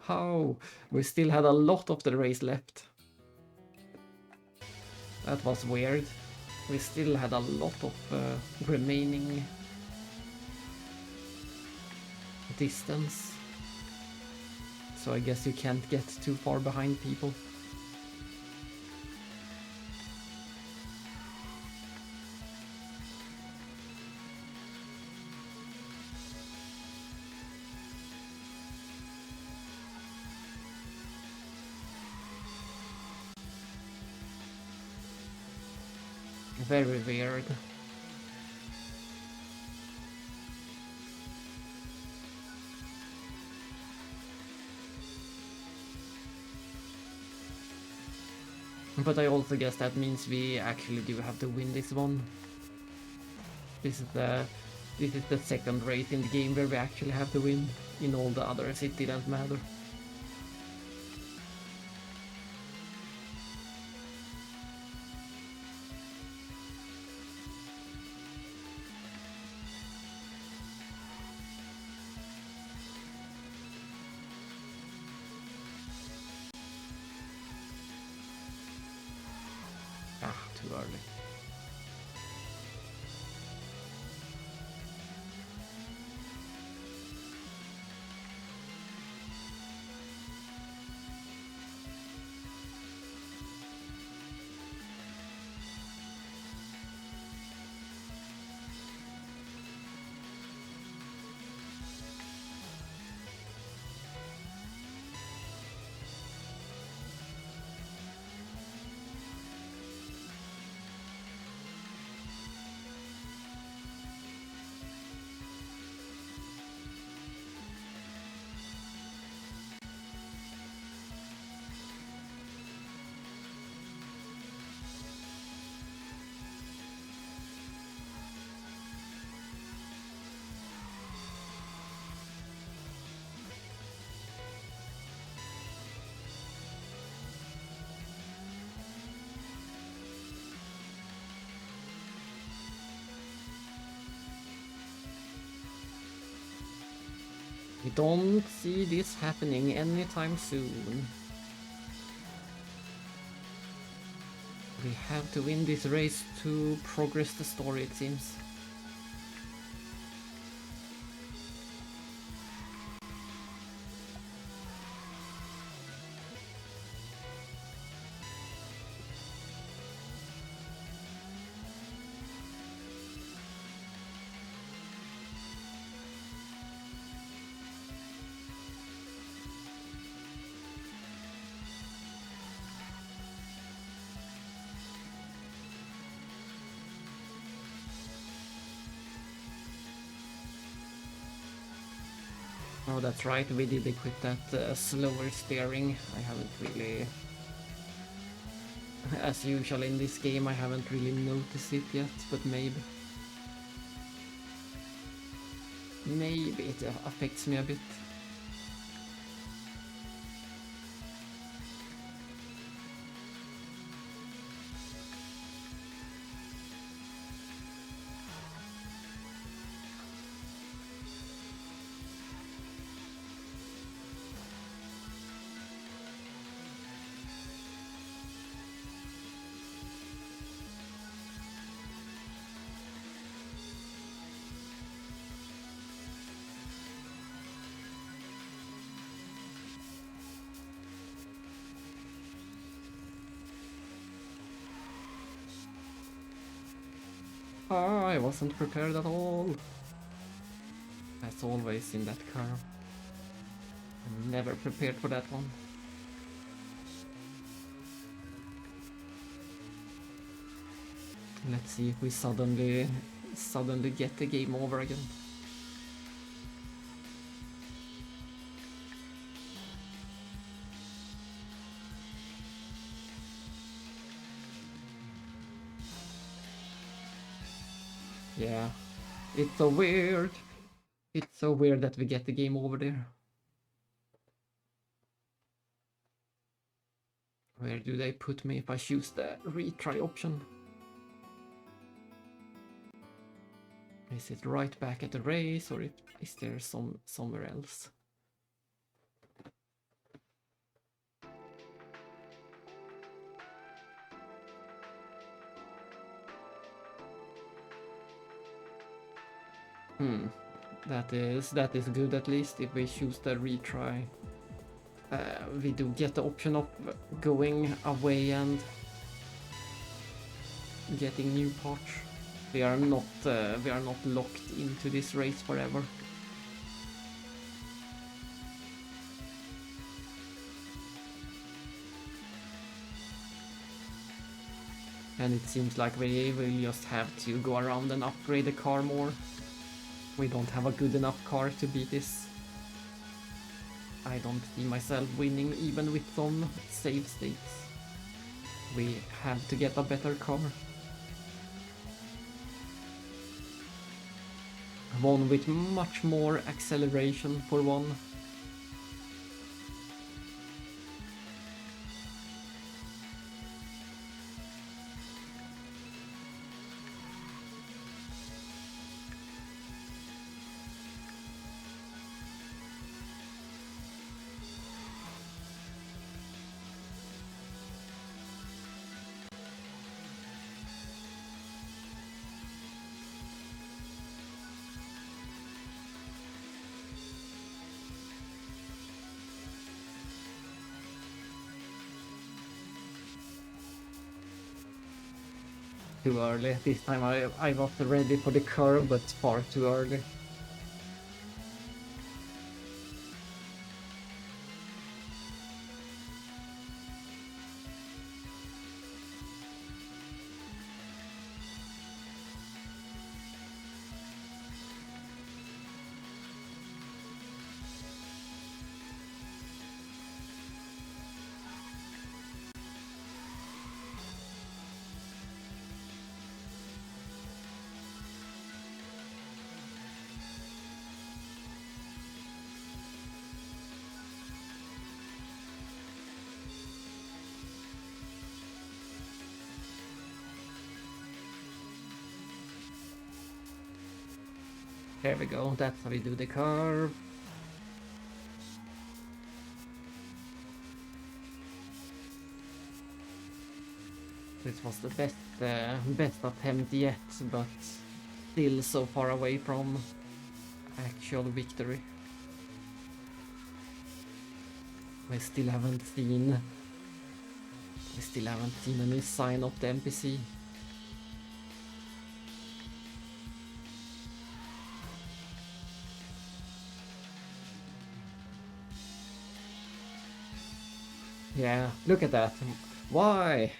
How? We still had a lot of the race left. That was weird. We still had a lot of remaining distance. So I guess you can't get too far behind people. Very weird. But I also guess that means we actually do have to win this one. This is the second race in the game where we actually have to win. In all the others it didn't matter. Ah, too early. We don't see this happening anytime soon. We have to win this race to progress the story, it seems. Oh, that's right, we did equip that slower steering. I haven't really... As usual in this game, I haven't really noticed it yet, but maybe... Maybe it affects me a bit. Ah, I wasn't prepared at all. As always in that car. I'm never prepared for that one. Let's see if we suddenly get the game over again. Yeah, it's so weird. It's so weird that we get the game over there. Where do they put me if I choose the retry option? Is it right back at the race, or is there somewhere else? That is good. At least if we choose the retry, we do get the option of going away and getting new parts. We are not locked into this race forever. And it seems like we will just have to go around and upgrade the car more. We don't have a good enough car to beat this. I don't see myself winning even with some save states. We have to get a better car. One with much more acceleration for one. Too early. This time I was ready for the curve, but far too early. There we go, that's how we do the curve. This was the best attempt yet, but still so far away from actual victory. We still haven't seen any sign of the NPC. Yeah, look at that. Why?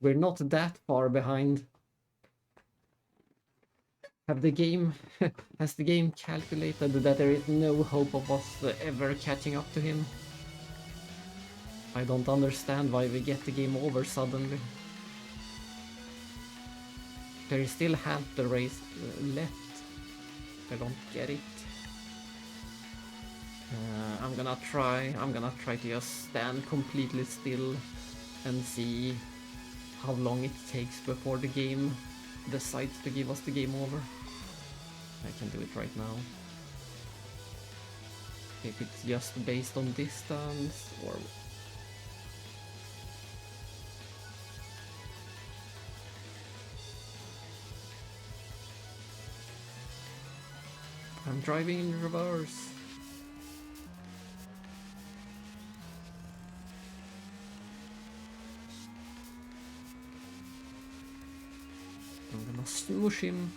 We're not that far behind. Has the game calculated that there is no hope of us ever catching up to him? I don't understand why we get the game over suddenly. There is still half the race left. I don't get it. I'm gonna try to just stand completely still and see how long it takes before the game decides to give us the game over. I can do it right now. If it's just based on distance or... I'm driving in reverse. I'm gonna Smush him.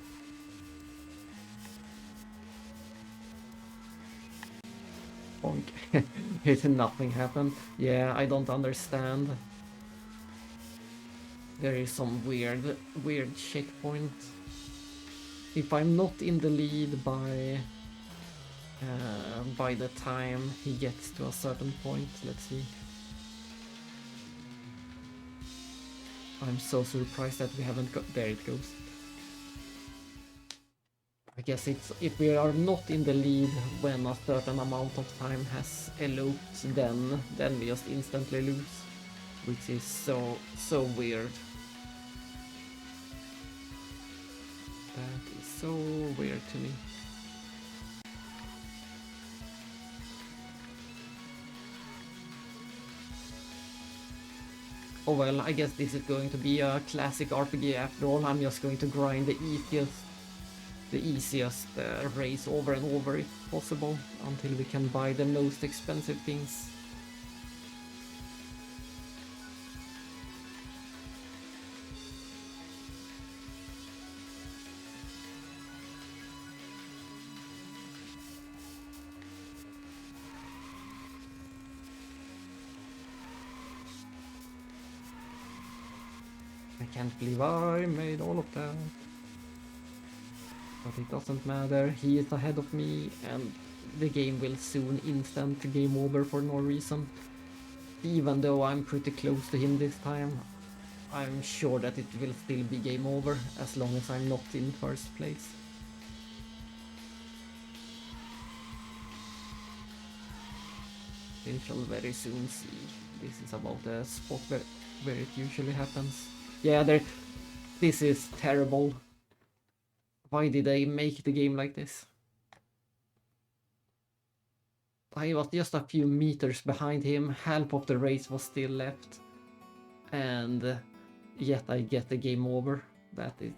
Bonk. Nothing happened. Yeah, I don't understand. There is some weird checkpoint. If I'm not in the lead by the time he gets to a certain point, let's see. I'm so surprised that we haven't got... There it goes. I guess it's if we are not in the lead when a certain amount of time has eloped, then we just instantly lose, which is so weird. That is so weird to me. Oh well, I guess this is going to be a classic RPG after all. I'm just going to grind the easiest race over and over if possible, until we can buy the most expensive things. I can't believe I made all of that. But it doesn't matter, he is ahead of me and the game will soon instant game over for no reason. Even though I'm pretty close to him this time, I'm sure that it will still be game over as long as I'm not in first place. We shall very soon see. This is about the spot where it usually happens. Yeah, this is terrible. Why did I make the game like this? I was just a few meters behind him, half of the race was still left, and yet I get the game over. That is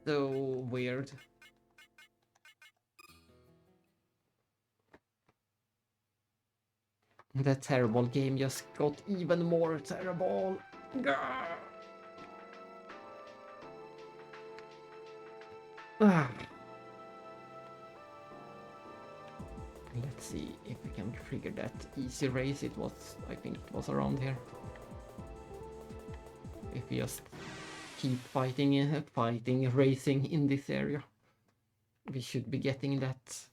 so weird. The terrible game just got even more terrible. Ah. Let's see if we can trigger that easy race. It was, I think it was around here. If we just keep fighting, racing in this area, we should be getting that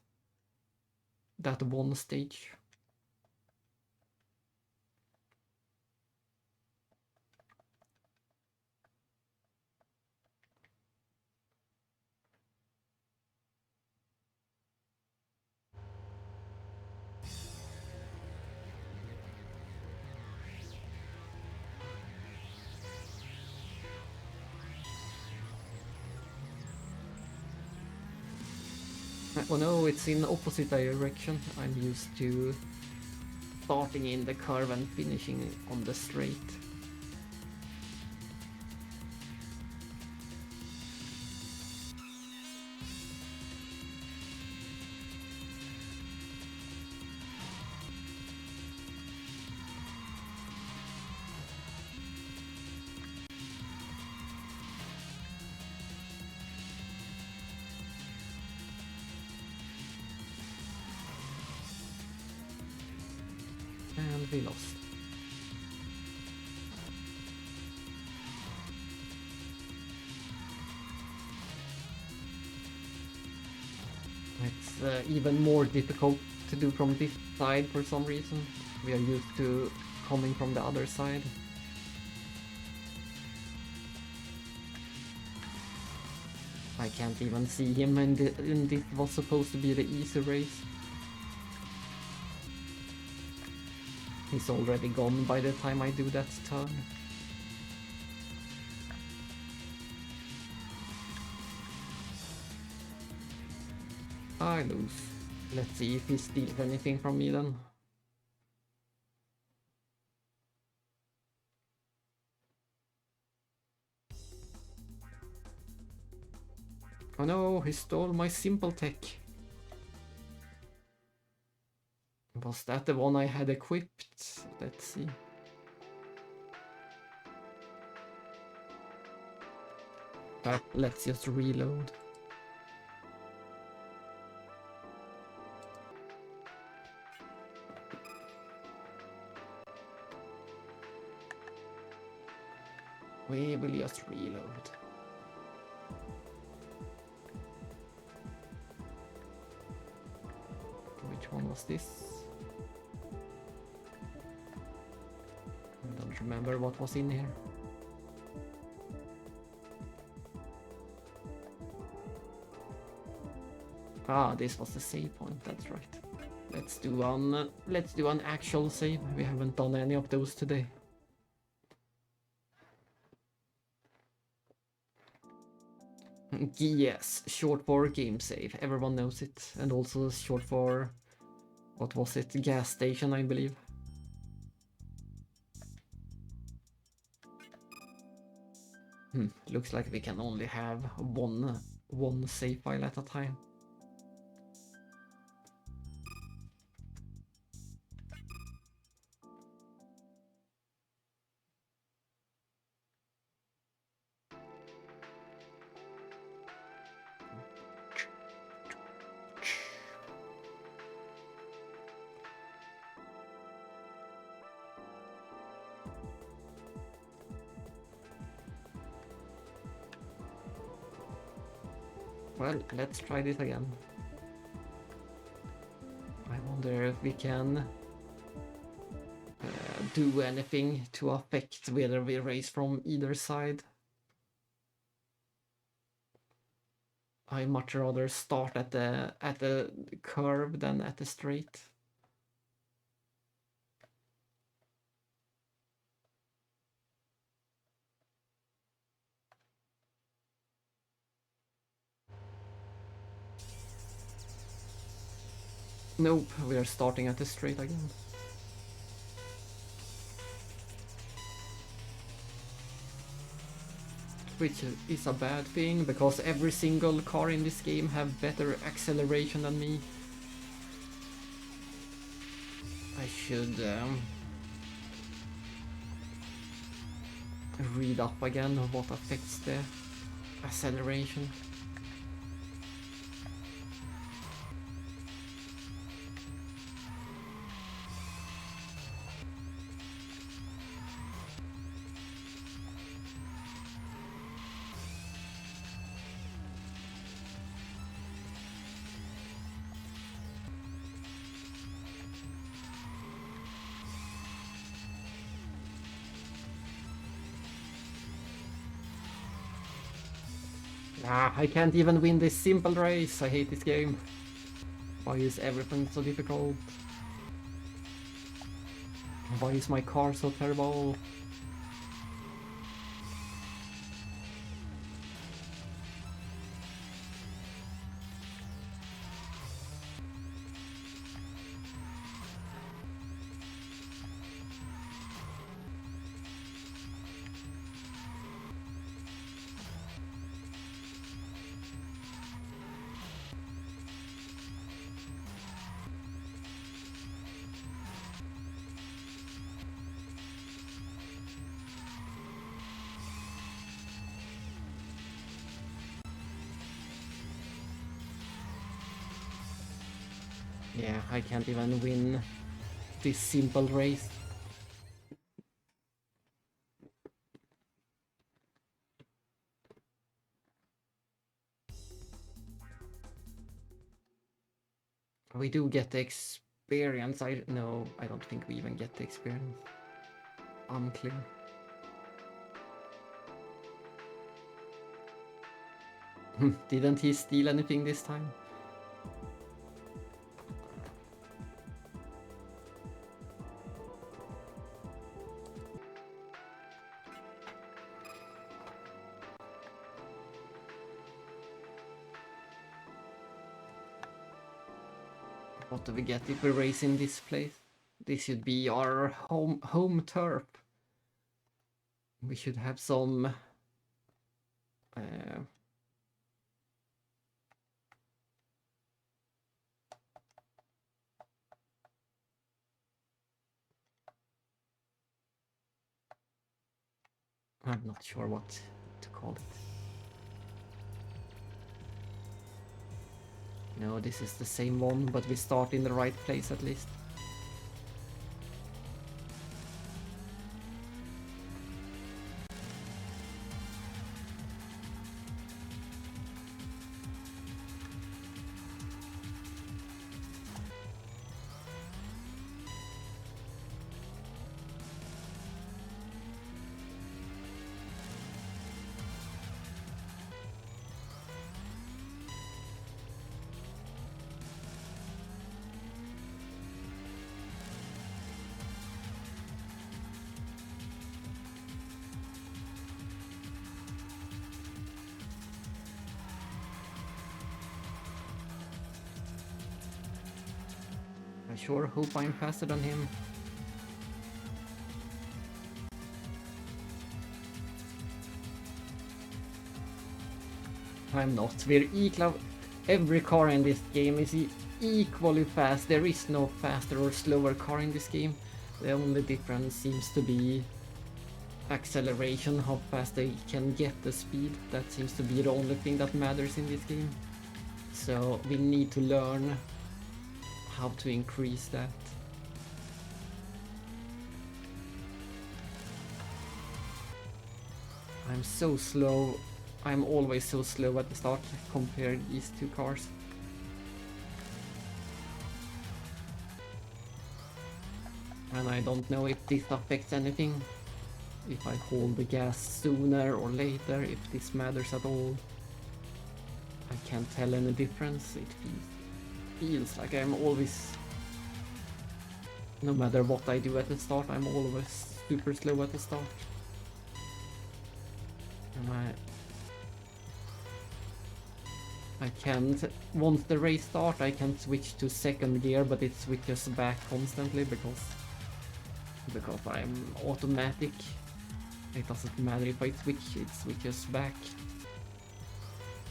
one stage. Oh no, it's in opposite direction. I'm used to starting in the curve and finishing on the straight. And we lost. It's even more difficult to do from this side for some reason. We are used to coming from the other side. I can't even see him, and this was supposed to be the easy race. He's already gone by the time I do that turn. I lose. Let's see if he steals anything from me then. Oh no, he stole my simple tech. Was that the one I had equipped? Let's see. Let's just reload. We will just reload. Which one was this? I don't remember what was in here. Ah, this was the save point, that's right. Let's do an actual save. We haven't done any of those today. Yes, short for game save. Everyone knows it. And also short for, what was it? Gas station, I believe. Looks like we can only have one save file at a time. Well, let's try this again. I wonder if we can do anything to affect whether we race from either side. I much rather start at the curve than at the straight. Nope, we are starting at the straight again. Which is a bad thing, because every single car in this game have better acceleration than me. I should read up again on what affects the acceleration. Ah, I can't even win this simple race. I hate this game. Why is everything so difficult? Why is my car so terrible? Yeah, I can't even win this simple race. We do get the experience. I don't think we even get the experience. Unclear. Didn't he steal anything this time? What do we get if we race in this place? This should be our home turf. We should have some I'm not sure what to call it. No, this is the same one, but we start in the right place at least. I sure hope I'm faster than him. I'm not. We're equal. Every car in this game is equally fast. There is no faster or slower car in this game. The only difference seems to be acceleration, how fast they can get the speed. That seems to be the only thing that matters in this game. So we need to learn how to increase that. I'm so slow. I'm always so slow at the start compared to these two cars. And I don't know if this affects anything. If I hold the gas sooner or later, if this matters at all. I can't tell any difference. It feels like I'm always, no matter what I do at the start, I'm always super slow at the start. And I can't, once the race starts, I can switch to second gear, but it switches back constantly because I'm automatic. It doesn't matter if I switch, it switches back.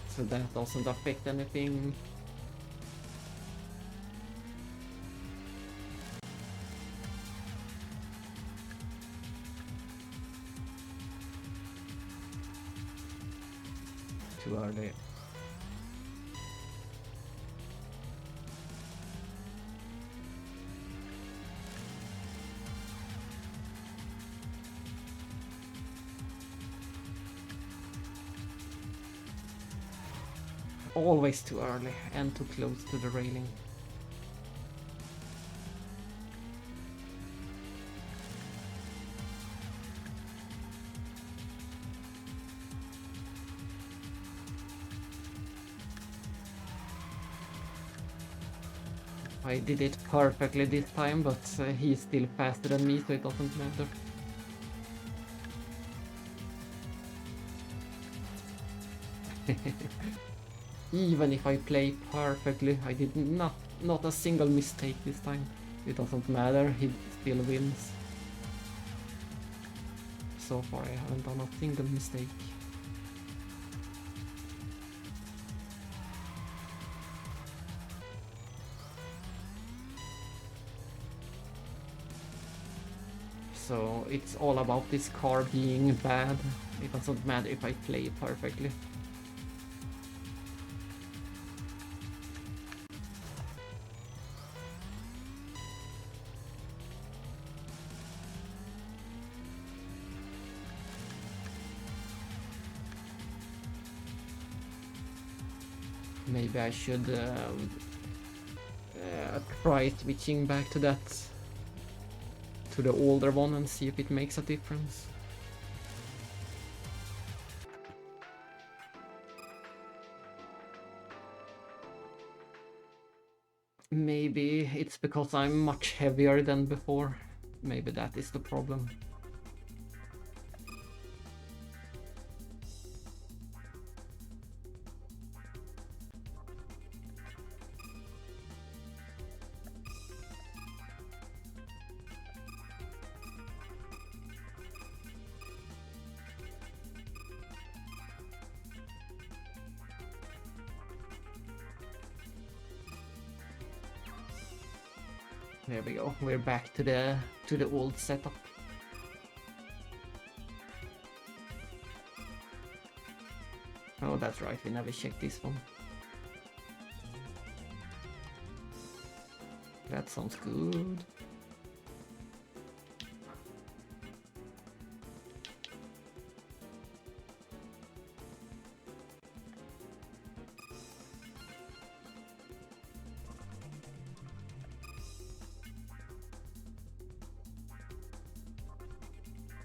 So that doesn't affect anything. Too early. Always too early and too close to the railing. I did it perfectly this time, but he's still faster than me, so it doesn't matter. Even if I play perfectly, I did not a single mistake this time. It doesn't matter, he still wins. So far I haven't done a single mistake. So it's all about this car being bad. It doesn't matter if I play perfectly. Maybe I should try switching back to that, to the older one, and see if it makes a difference. Maybe it's because I'm much heavier than before. Maybe that is the problem. There we go. We're back to the old setup. Oh, that's right. We never checked this one. That sounds good.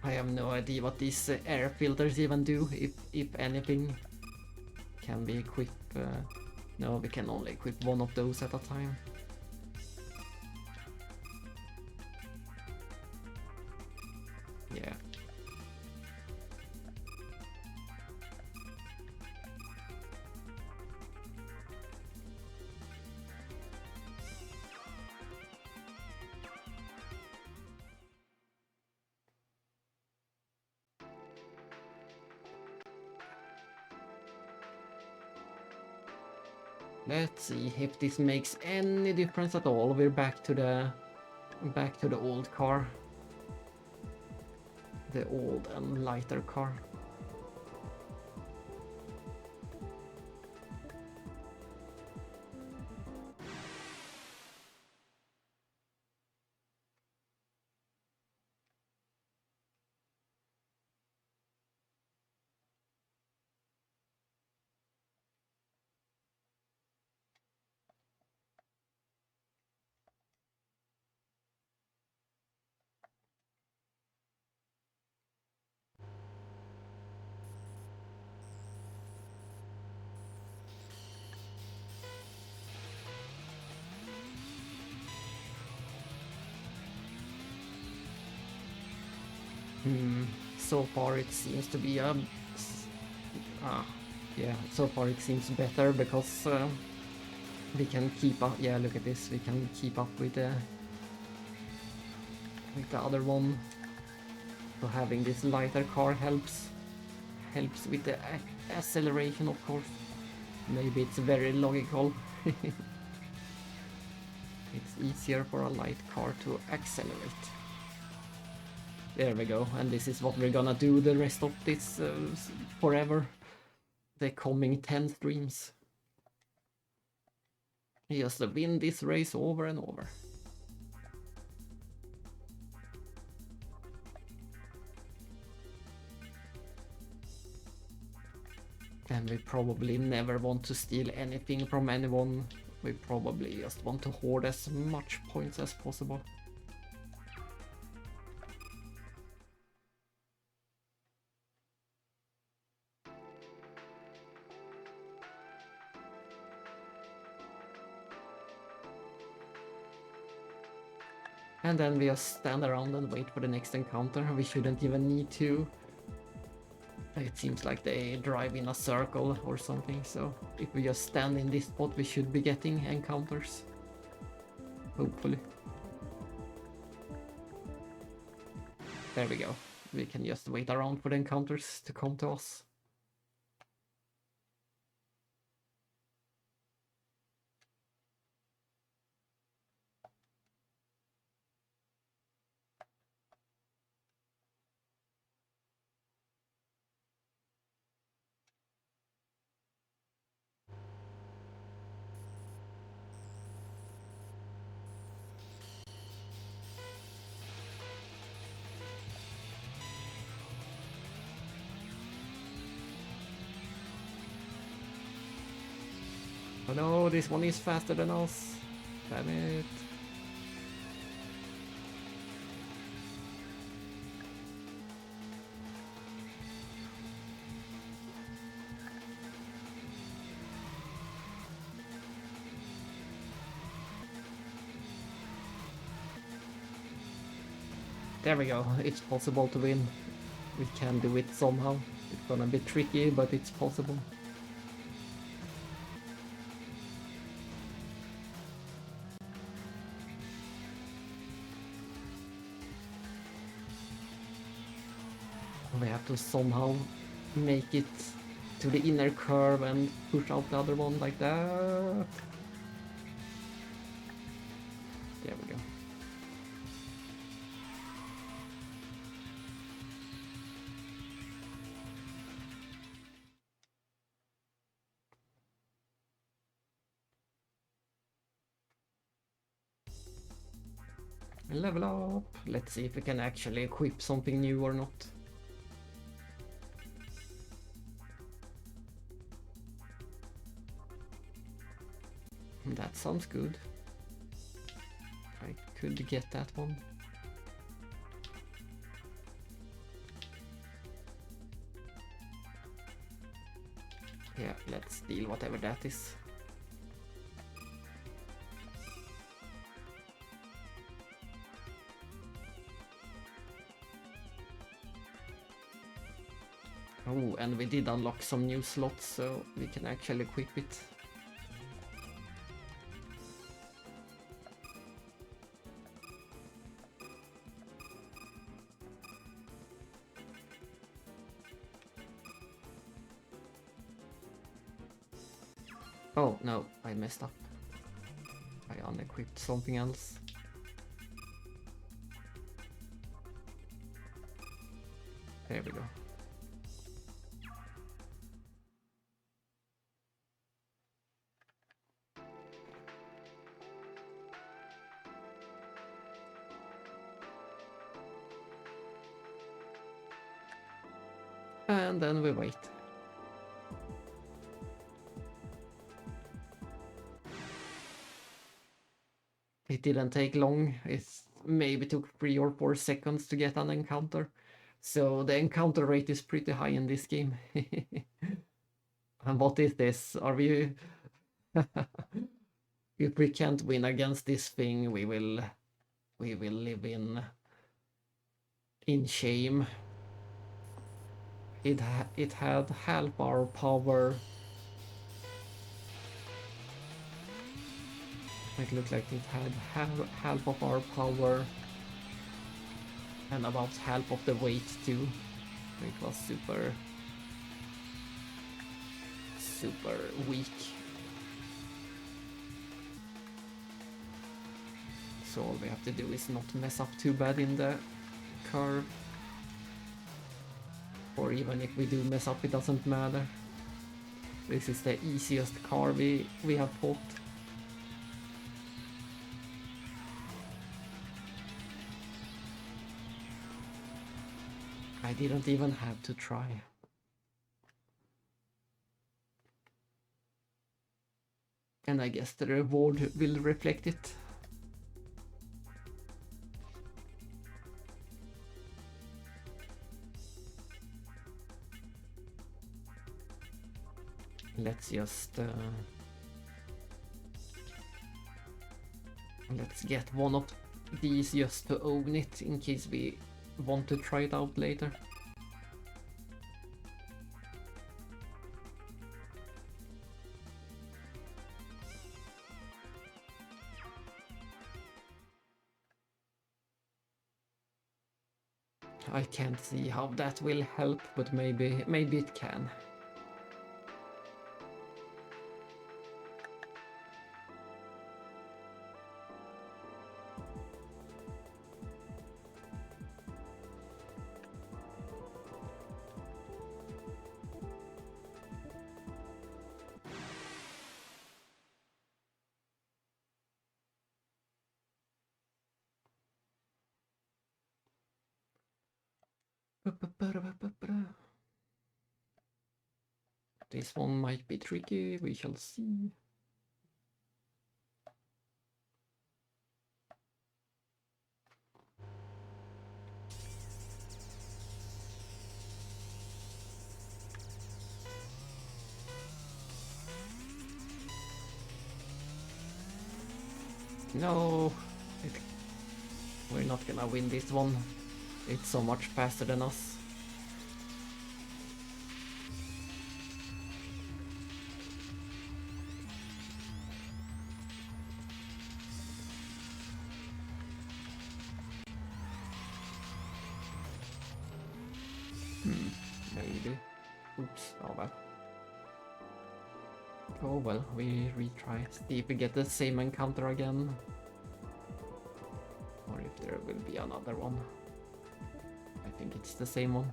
I have no idea what these air filters even do, if anything. Can we equip... no, we can only equip one of those at a time. Yeah. Let's see if this makes any difference at all. We're back to the old car. The old and lighter car. So far it seems to be yeah, so far it seems better because we can keep up. Yeah, look at this. We can keep up with the other one. So having this lighter car helps with the acceleration, of course. Maybe it's very logical. It's easier for a light car to accelerate. There we go, and this is what we're gonna do the rest of this forever. The coming 10 streams. Just win this race over and over. And we probably never want to steal anything from anyone. We probably just want to hoard as much points as possible. And then we just stand around and wait for the next encounter. We shouldn't even need to. It seems like they drive in a circle or something, so if we just stand in this spot we should be getting encounters. Hopefully. There we go. We can just wait around for the encounters to come to us. Oh no, this one is faster than us. Damn it. There we go, it's possible to win. We can do it somehow. It's gonna be tricky, but it's possible. We have to somehow make it to the inner curve and push out the other one like that. There we go. Level up. Let's see if we can actually equip something new or not. That sounds good. I could get that one. Yeah, let's steal whatever that is. Oh, and we did unlock some new slots, so we can actually equip it. Oh, no, I messed up. I unequipped something else. There we go. And then we wait. It didn't take long. It maybe took 3 or 4 seconds to get an encounter. So the encounter rate is pretty high in this game. And what is this? Are we... If we can't win against this thing, we will live in shame. It had half our power. It looked like it had half of our power and about half of the weight too. It was super weak. So all we have to do is not mess up too bad in the curve. Or even if we do mess up, it doesn't matter. This is the easiest car we have fought. I didn't even have to try. And I guess the reward will reflect it. Let's just let's get one of these just to own it in case we want to try it out later. I can't see how that will help, but maybe it can. This one might be tricky, we shall see. No, we're not gonna win this one. It's so much faster than us. Maybe. Oops, oh well. Oh well, we retry. See if we get the same encounter again. Or if there will be another one. I think it's the same one.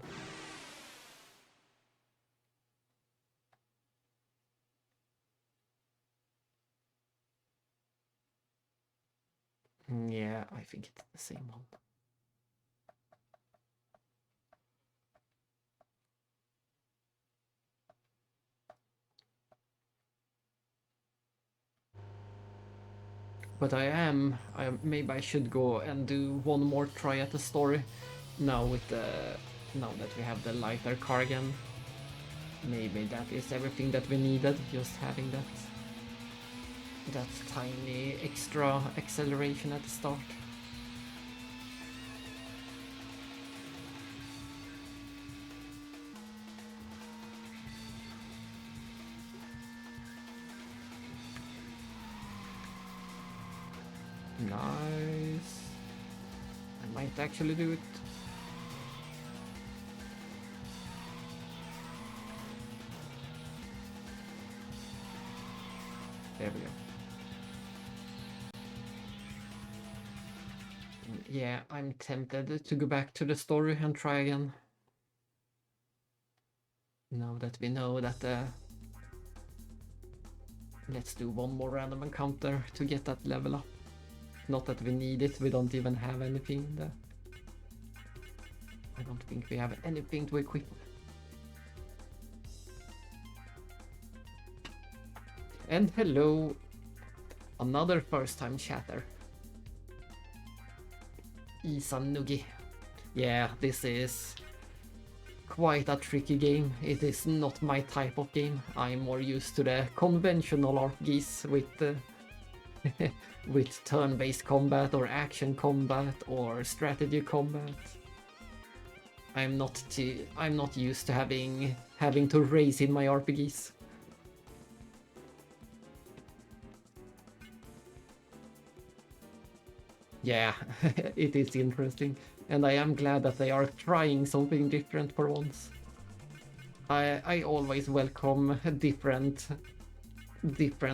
Yeah, I I think it's the same one. But maybe I should go and do one more try at the story now now that we have the lighter car again. Maybe that is everything that we needed, just having that tiny extra acceleration at the start. Nice. I might actually do it. There we go. Yeah, I'm tempted to go back to the story and try again. Now that we know that let's do one more random encounter to get that level up. Not that we need it, we don't even have anything there. I don't think we have anything to equip. And hello, another first time chatter. Isanugi. Yeah, this is quite a tricky game. It is not my type of game. I'm more used to the conventional RPGs with turn-based combat or action combat or strategy combat. I'm not used to having to race in my RPGs. Yeah, it is interesting, and I am glad that they are trying something different for once. I always welcome different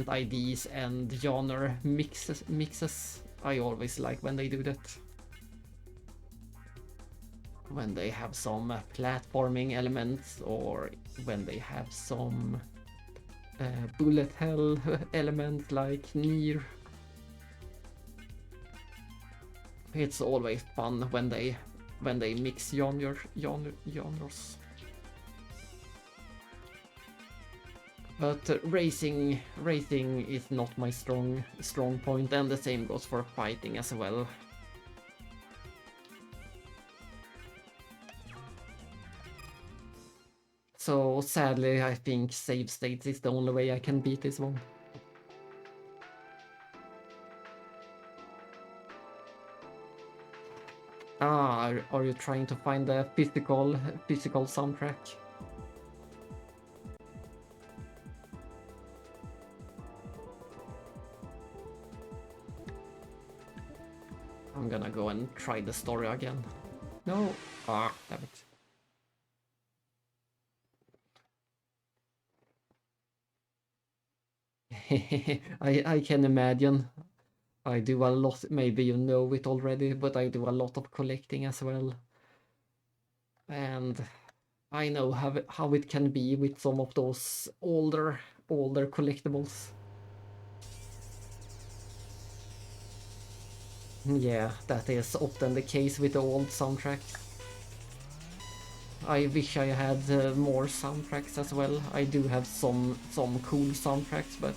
ideas and genre mixes. I always like when they do that. When they have some platforming elements, or when they have some bullet hell elements like Nier. It's always fun when they mix genres. But racing is not my strong point, and the same goes for fighting as well. So sadly, I think save states is the only way I can beat this one. Ah, are you trying to find the physical soundtrack? I'm gonna go and try the story again. No. Ah, damn it. I can imagine. I do a lot, maybe you know it already, but I do a lot of collecting as well. And I know how it can be with some of those older collectibles. Yeah, that is often the case with the old soundtracks. I wish I had more soundtracks as well. I do have some cool soundtracks, but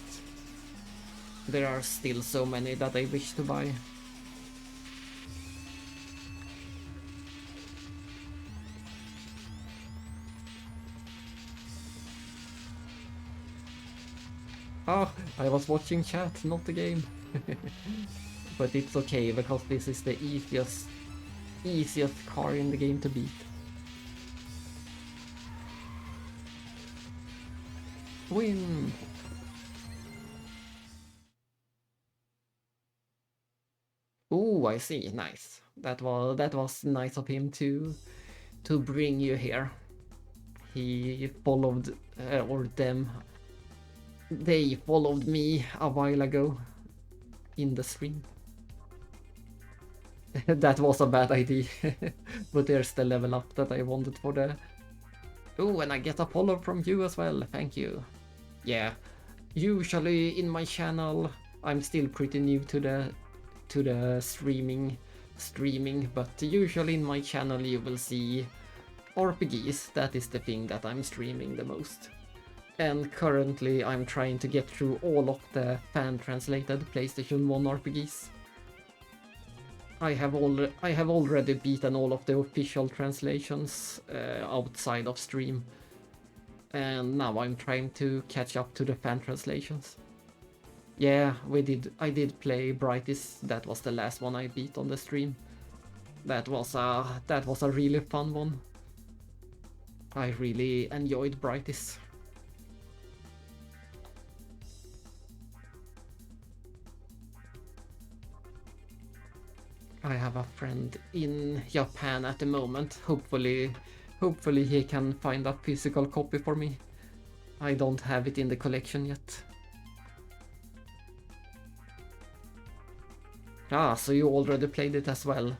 there are still so many that I wish to buy. Oh, I was watching chat, not the game. But it's okay, because this is the easiest car in the game to beat. Win! Oh, I see. Nice. That was nice of him to bring you here. He followed, or they followed me a while ago in the stream. That was a bad idea. But there's the level up that I wanted for the... Oh, and I get a follow from you as well. Thank you. Yeah, usually in my channel I'm still pretty new to to the streaming, but usually in my channel you will see RPGs. That is the thing that I'm streaming the most. And currently I'm trying to get through all of the fan-translated PlayStation 1 RPGs. I have already beaten all of the official translations outside of stream. And now I'm trying to catch up to the fan translations. Yeah, I did play Brightest. That was the last one I beat on the stream. That was a really fun one. I really enjoyed Brightest. I have a friend in Japan at the moment. Hopefully he can find a physical copy for me. I don't have it in the collection yet. Ah, so you already played it as well.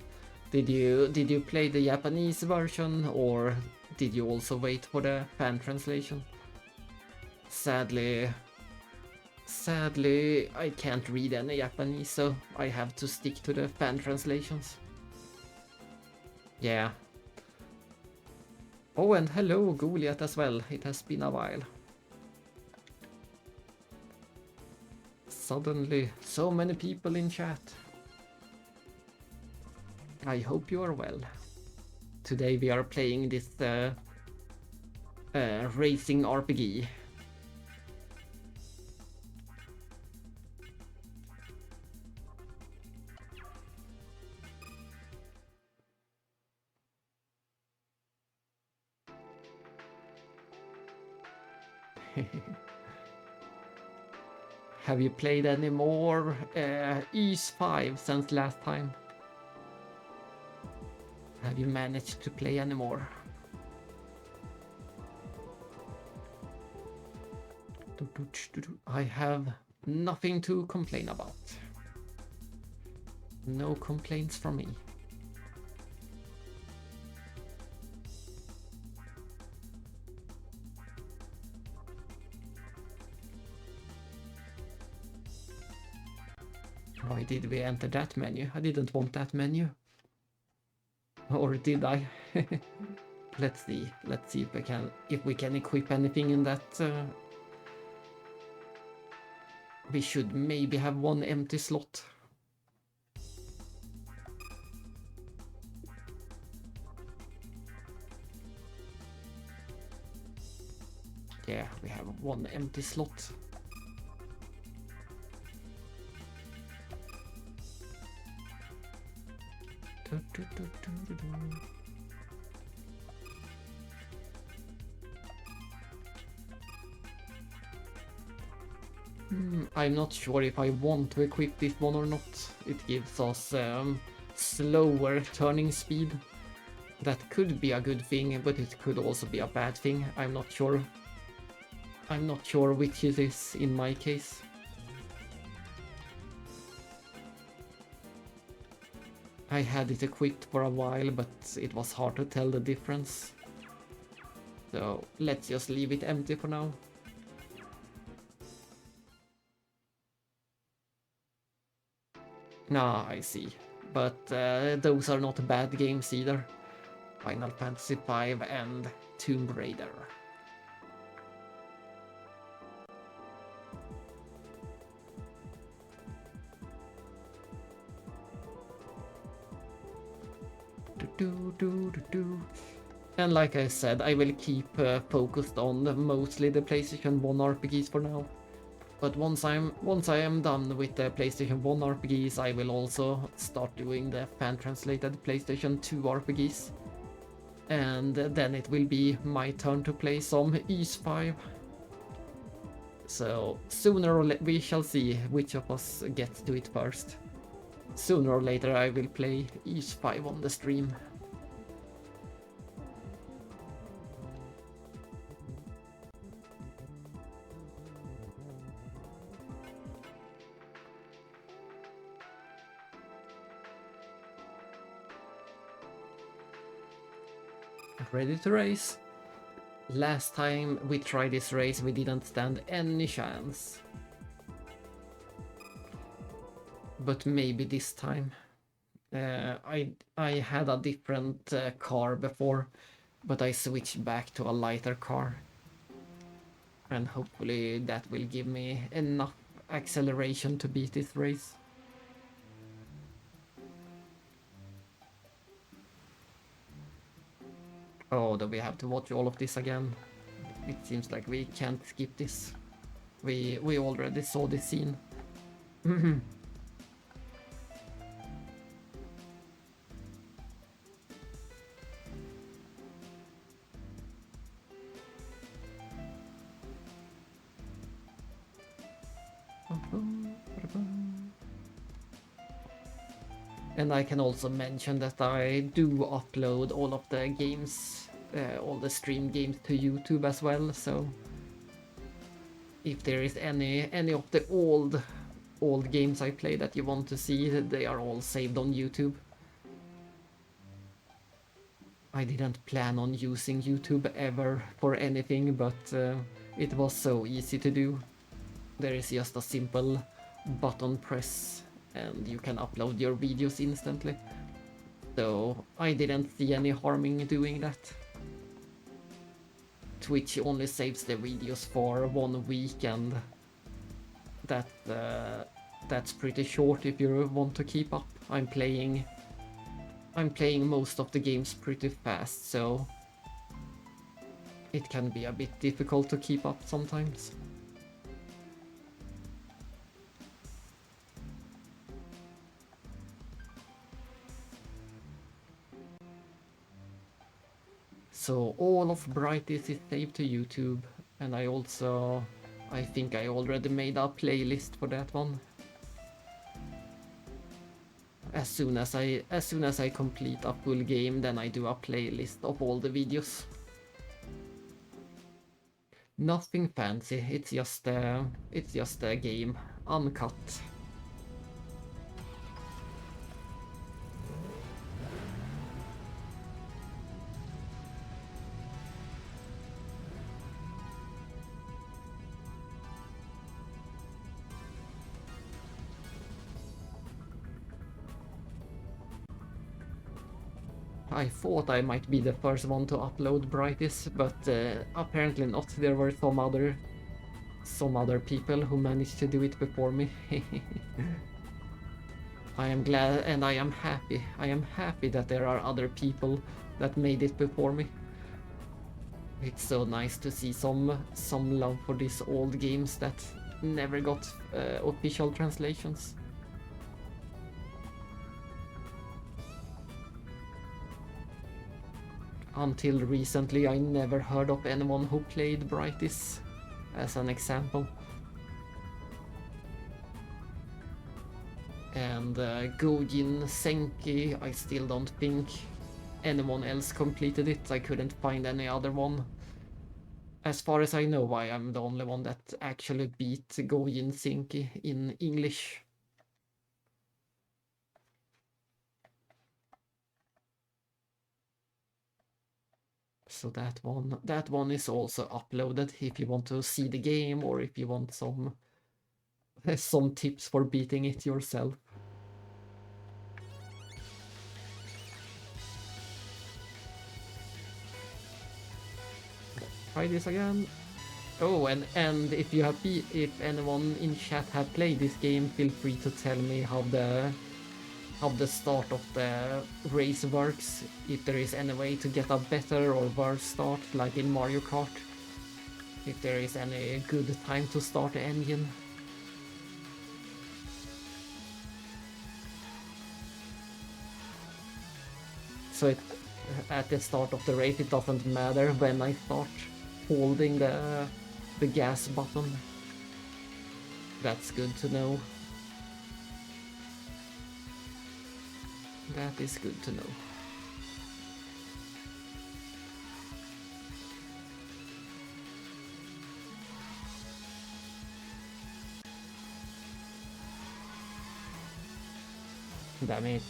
Did you play the Japanese version, or did you also wait for the fan translation? Sadly, I can't read any Japanese, so I have to stick to the fan translations. Yeah. Oh, and hello, Goliath as well. It has been a while. Suddenly, so many people in chat. I hope you are well. Today we are playing this racing RPG. Have you played any more ooze 5 since last time? Have you managed to play any more? I have nothing to complain about. No complaints from me. Why did we enter that menu? I didn't want that menu. Or did I? Let's see if we can equip anything in that. We should maybe have one empty slot. Yeah, we have one empty slot. I'm not sure if I want to equip this one or not. It gives us slower turning speed. That could be a good thing, but it could also be a bad thing. I'm not sure. I'm not sure which it is in my case. I had it equipped for a while, but it was hard to tell the difference. So let's just leave it empty for now. Nah, I see. But those are not bad games either. Final Fantasy V and Tomb Raider. And like I said, I will keep focused on mostly the PlayStation 1 RPGs for now. But once I am done with the PlayStation 1 RPGs, I will also start doing the fan-translated PlayStation 2 RPGs. And then it will be my turn to play some ooze 5. So sooner or later we shall see which of us gets to it first. Sooner or later I will play ooze 5 on the stream. Ready to race? Last time we tried this race we didn't stand any chance. but maybe this time. I had a different car before, but I switched back to a lighter car, and hopefully that will give me enough acceleration to beat this race. Oh, do we have to watch all of this again? It seems like we can't skip this. We already saw this scene. And I can also mention that I do upload all of the games, all the stream games to YouTube as well, so if there is any of the old games I play that you want to see, they are all saved on YouTube. I didn't plan on using YouTube ever for anything, but it was so easy to do. There is just a simple button press and you can upload your videos instantly. So I didn't see any harm in doing that. Twitch only saves the videos for 1 week, and that's pretty short if you want to keep up. I'm playing most of the games pretty fast, so it can be a bit difficult to keep up sometimes. So all of Brightis is saved to YouTube, and I think I already made a playlist for that one. As soon as I complete a full game, then I do a playlist of all the videos. Nothing fancy, it's just a game, uncut. I thought I might be the first one to upload Brightis, but apparently not. There were some other people who managed to do it before me. I am glad and I am happy. I am happy that there are other people that made it before me. It's so nice to see some love for these old games that never got official translations. Until recently, I never heard of anyone who played Brightis, as an example. And Gojin Senki, I still don't think anyone else completed it. I couldn't find any other one. As far as I know, I am the only one that actually beat Gojin Senki in English. So that one is also uploaded if you want to see the game, or if you want some tips for beating it yourself. Try this again. Oh, and if anyone in chat have played this game, feel free to tell me how the start of the race works, if there is any way to get a better or worse start, like in Mario Kart. If there is any good time to start the engine. So at the start of the race, it doesn't matter when I start holding the gas button. That's good to know. That is good to know. Damn it.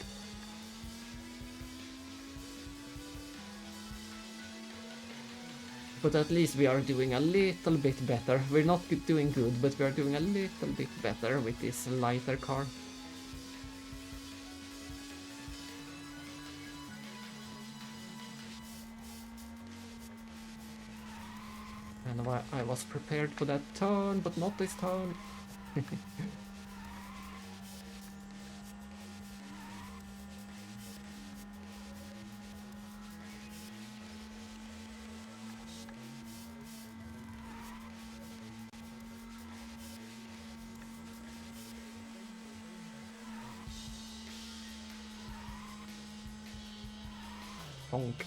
But at least we are doing a little bit better. We're not doing good, but we are doing a little bit better with this lighter car. And I was prepared for that turn, but not this turn. Honk.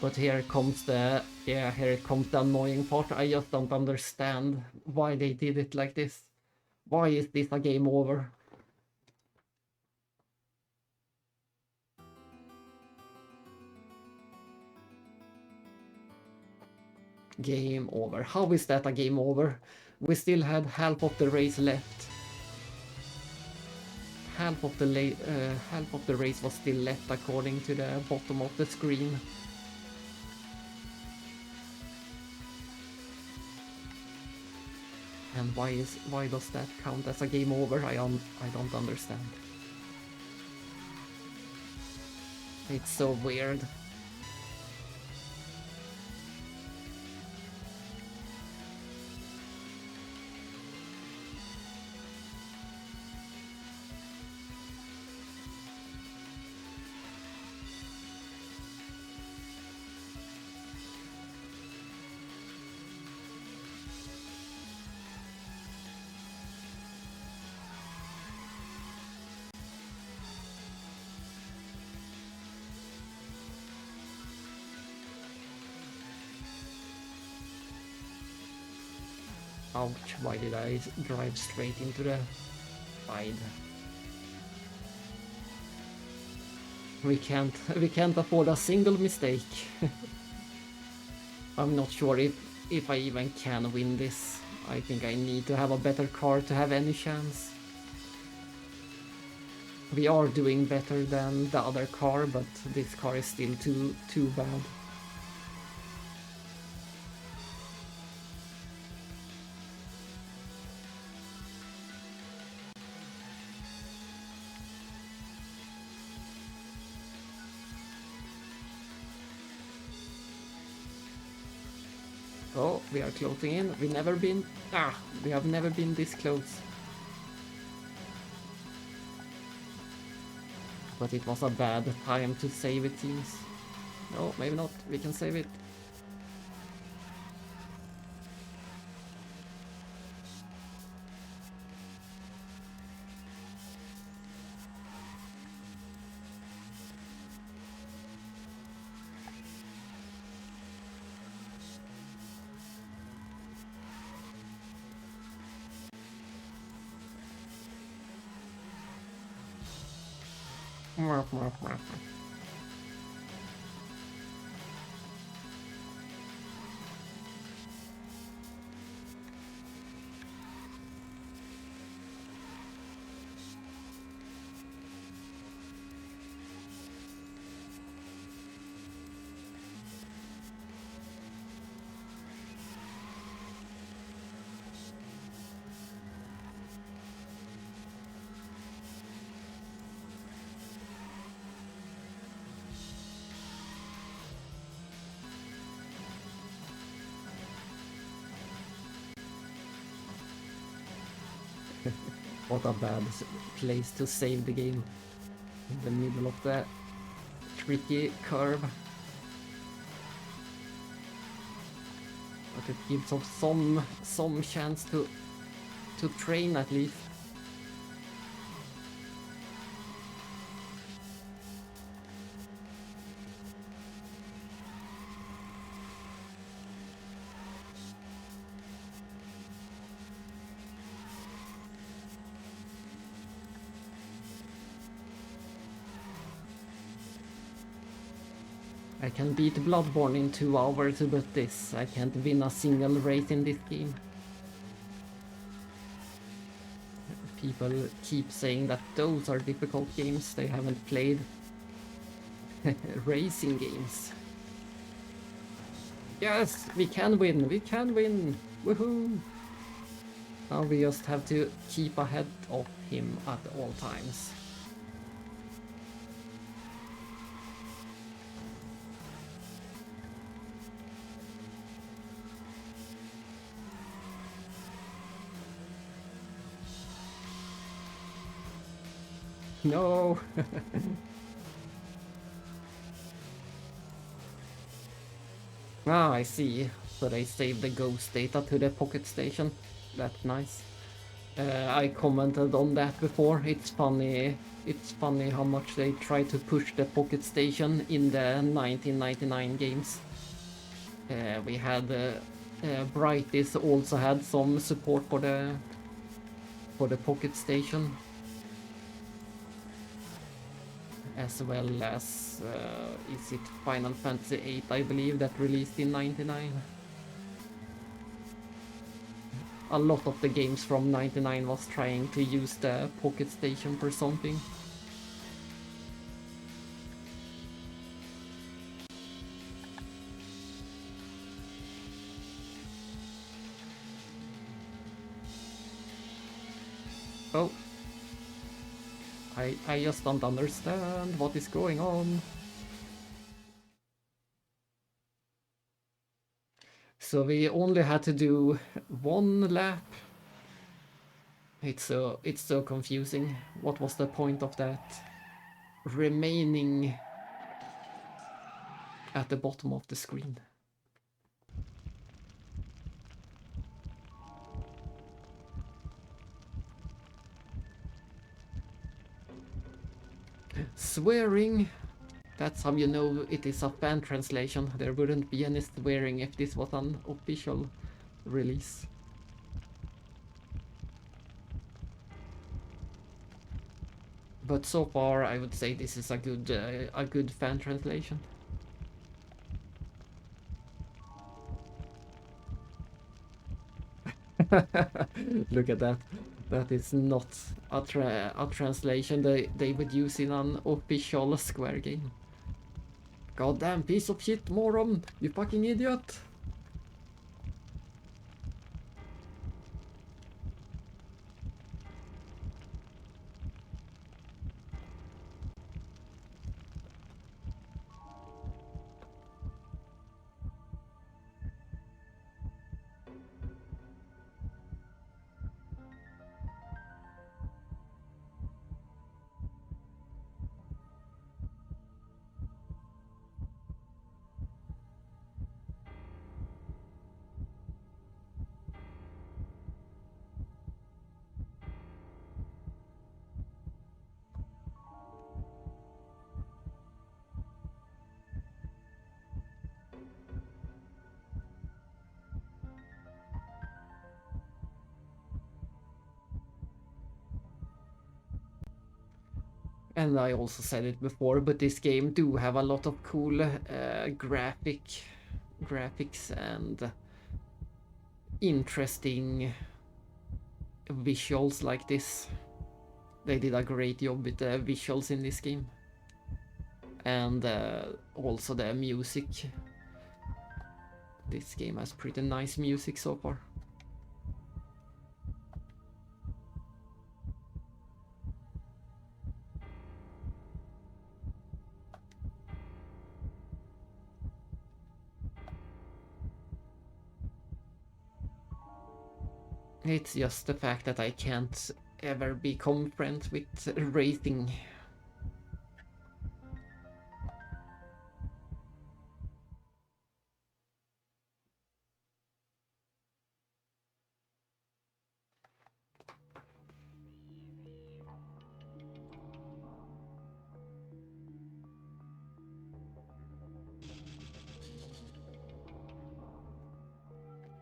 But here comes the annoying part. I just don't understand why they did it like this. Why is this a game over? Game over. How is that a game over? We still had half of the race left. Half of the race was still left according to the bottom of the screen. And why does that count as a game over? I don't understand. It's so weird. Ouch, why did I drive straight into the side? We can't afford a single mistake. I'm not sure if I even can win this. I think I need to have a better car to have any chance. We are doing better than the other car, but this car is still too bad. Oh, we are closing in. We have never been this close. But it was a bad time to save it seems. No, maybe not. We can save it. What a bad place to save the game. In the middle of the tricky curve. But it gives us some chance to train at least. I can beat Bloodborne in 2 hours, but this, I can't win a single race in this game. People keep saying that those are difficult games, they haven't played racing games. Yes, we can win, woohoo! Now we just have to keep ahead of him at all times. No! Ah, I see. So they saved the ghost data to the pocket station. That's nice. I commented on that before. It's funny. It's funny how much they try to push the pocket station in the 1999 games. We had Brightis also had some support for the pocket station, as well as is it Final Fantasy VIII, I believe, that released in '99. A lot of the games from '99 was trying to use the pocket station for something. Oh, I just don't understand what is going on. So we only had to do one lap. It's so confusing. What was the point of that remaining at the bottom of the screen? Swearing. That's how you know it is a fan translation. There wouldn't be any swearing if this was an official release. But so far, I would say this is a good fan translation. Look at that. That is not a translation they would use in an official Square game. Goddamn piece of shit, moron! You fucking idiot! And I also said it before, but this game do have a lot of cool graphics and interesting visuals like this. They did a great job with the visuals in this game. And also the music. This game has pretty nice music so far. It's just the fact that I can't ever become friends with racing.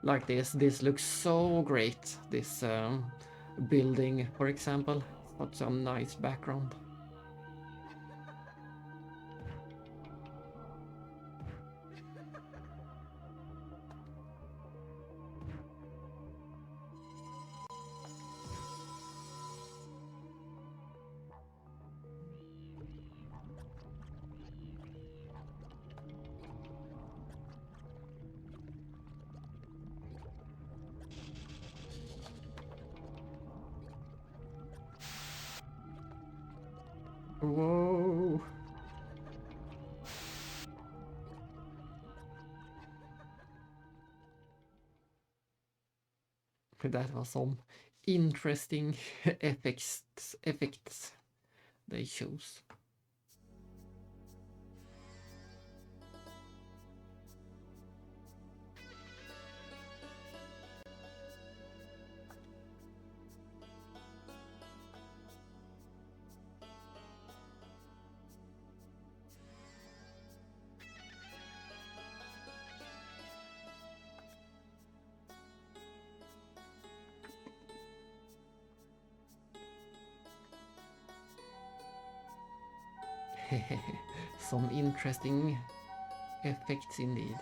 Like this looks so great. This building, for example, got some nice background. Whoa! That was some interesting effects they chose. Some interesting effects indeed.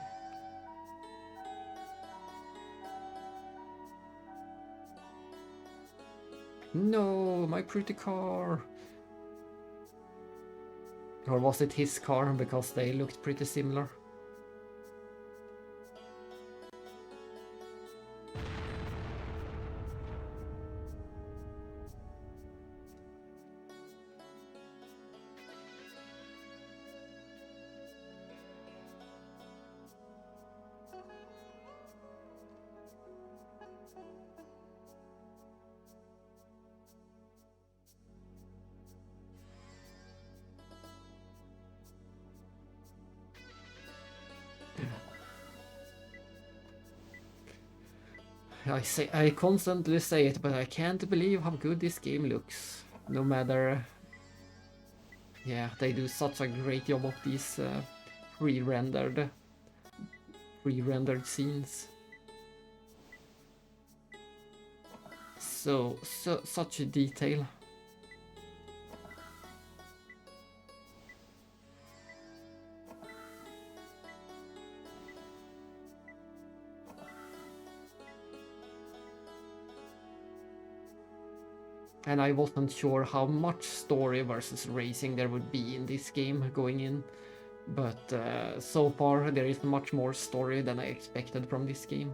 No, my pretty car! Or was it his car, because they looked pretty similar? I constantly say it, but I can't believe how good this game looks. No matter... Yeah, they do such a great job of these pre-rendered scenes. Such a detail. And I wasn't sure how much story versus racing there would be in this game going in. But so far there is much more story than I expected from this game.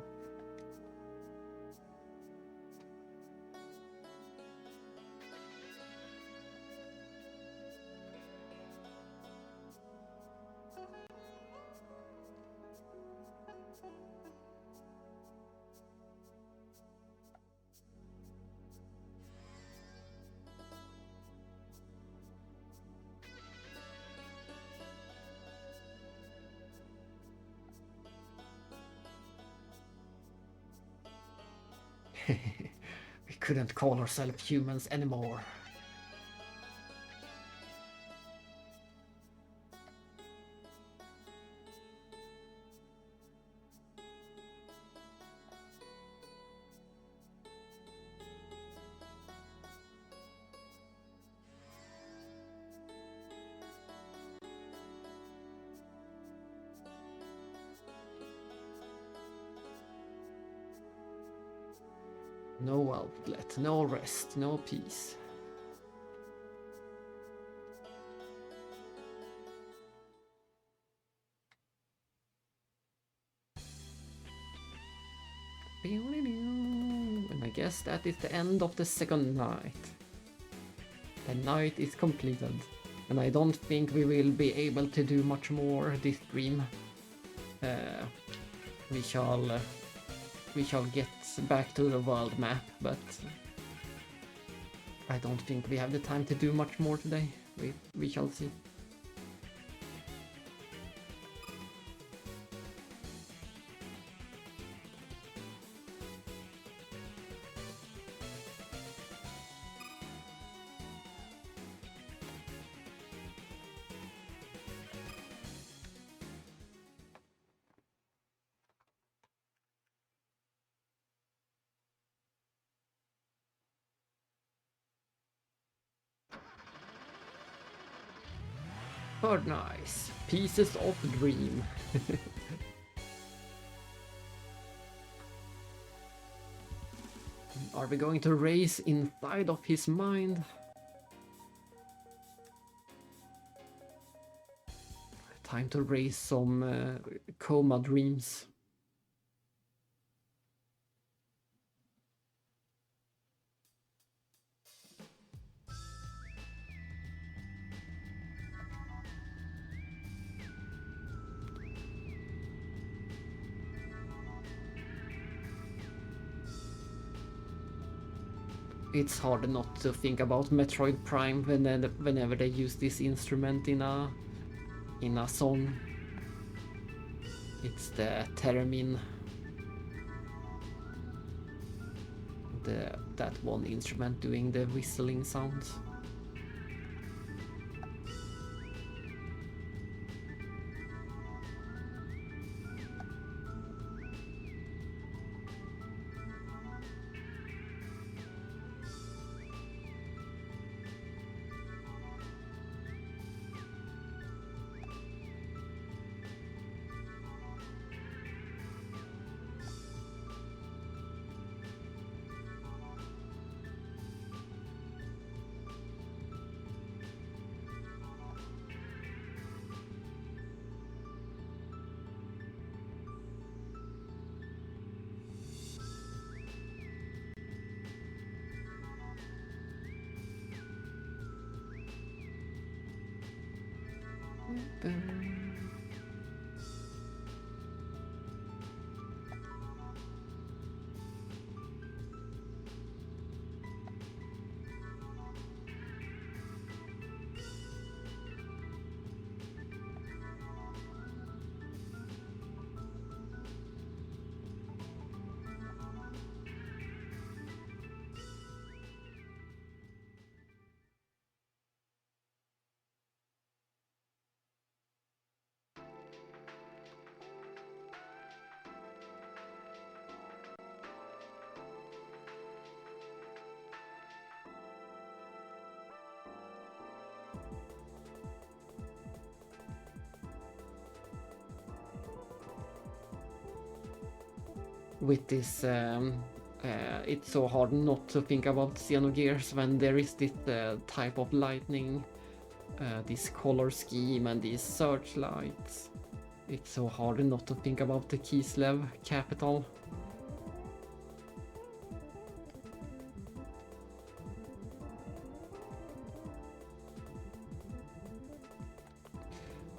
We couldn't call ourselves humans anymore. No outlet, no rest, no peace. And I guess that is the end of the second night. The night is completed, and I don't think we will be able to do much more this stream. We shall get back to the world map, but I don't think we have the time to do much more today. We shall see. Third nice. Pieces of dream. Are we going to race inside of his mind? Time to raise some coma dreams. It's hard not to think about Metroid Prime whenever they use this instrument in a song. It's the theremin, that one instrument doing the whistling sounds. With this, it's so hard not to think about Xenogears when there is this type of lightning, this color scheme and these searchlights. It's so hard not to think about the Kislev capital.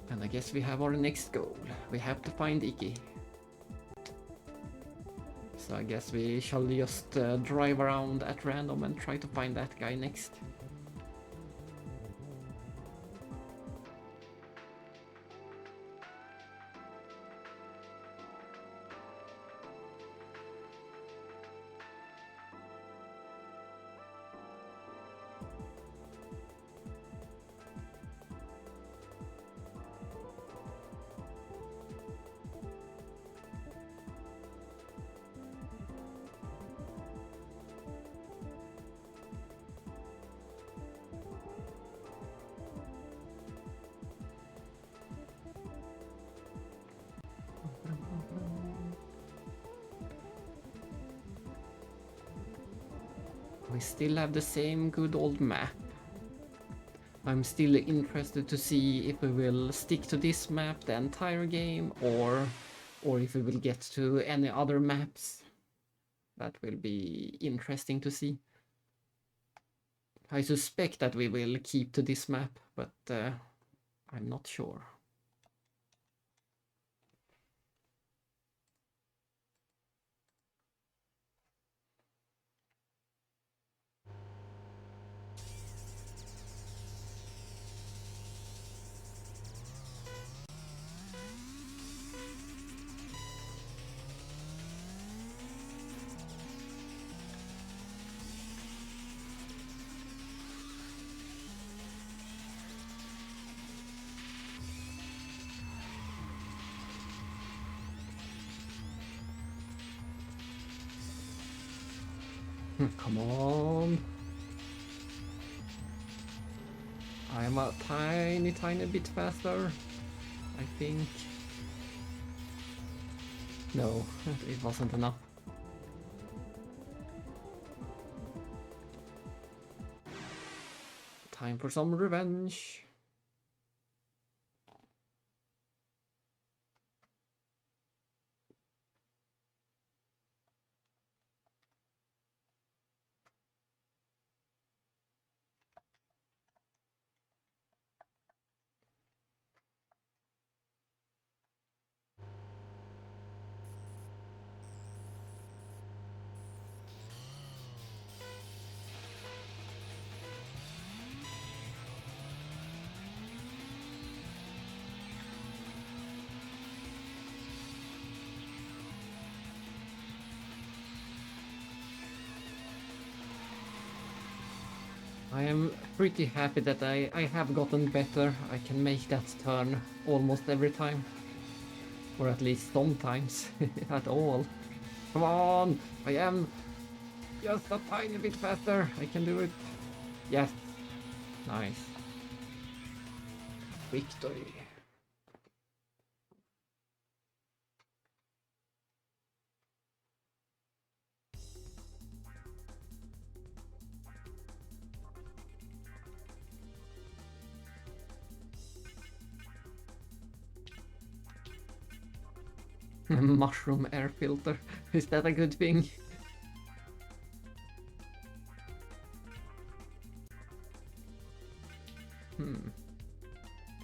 And I guess we have our next goal. We have to find Iggy. So I guess we shall just drive around at random and try to find that guy next. We still have the same good old map. I'm still interested to see if we will stick to this map the entire game, or if we will get to any other maps. That will be interesting to see. I suspect that we will keep to this map, but I'm not sure. Come on. I'm a tiny bit faster, I think. No, it wasn't enough. Time for some revenge. I am pretty happy that I have gotten better. I can make that turn almost every time. Or at least sometimes at all. Come on! I am just a tiny bit faster. I can do it. Yes. Nice. Victory. Mushroom air filter. Is that a good thing?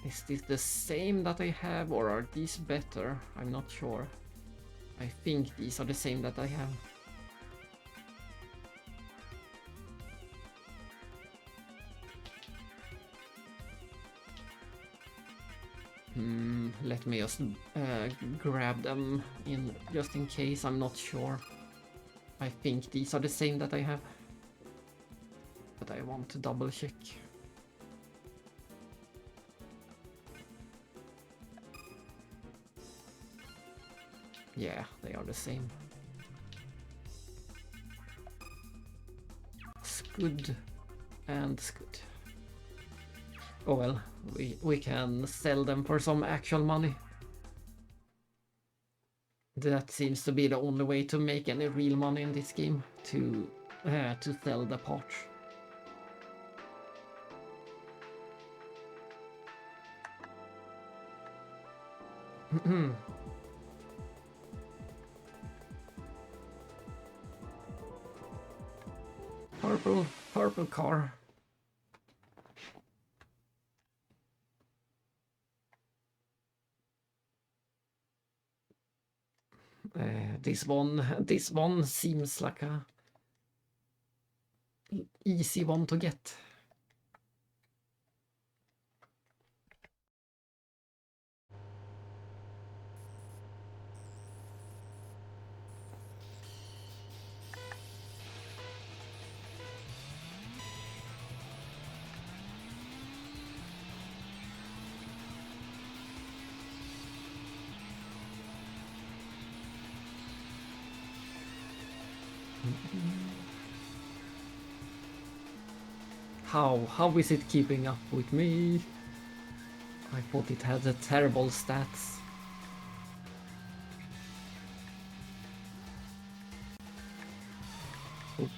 Is this the same that I have, or are these better? I'm not sure. I think these are the same that I have. Let me just grab them in just in case. I'm not sure. I think these are the same that I have, but I want to double check. Yeah, they are the same. Scud and Scud. Oh well, we can sell them for some actual money. That seems to be the only way to make any real money in this game, to sell the parts. Purple car. This one seems like a easy one to get. How is it keeping up with me? I thought it had a terrible stats. Oops.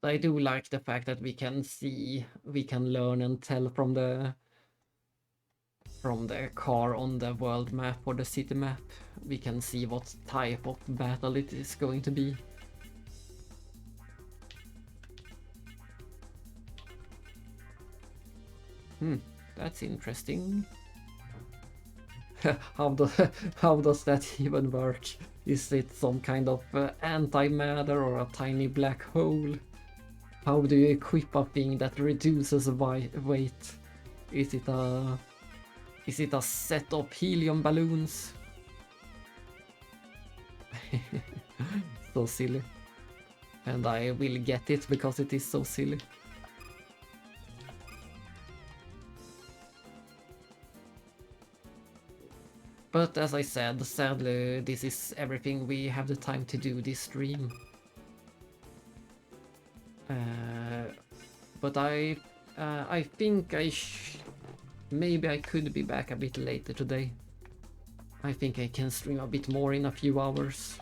But I do like the fact that we can see, we can learn and tell from the car on the world map or the city map. We can see what type of battle it is going to be. That's interesting. how does that even work? Is it some kind of antimatter or a tiny black hole? How do you equip a thing that reduces weight? Is it a set of helium balloons? So silly. And I will get it because it is so silly. But as I said, sadly, this is everything we have the time to do this stream. But I think maybe I could be back a bit later today. I think I can stream a bit more in a few hours.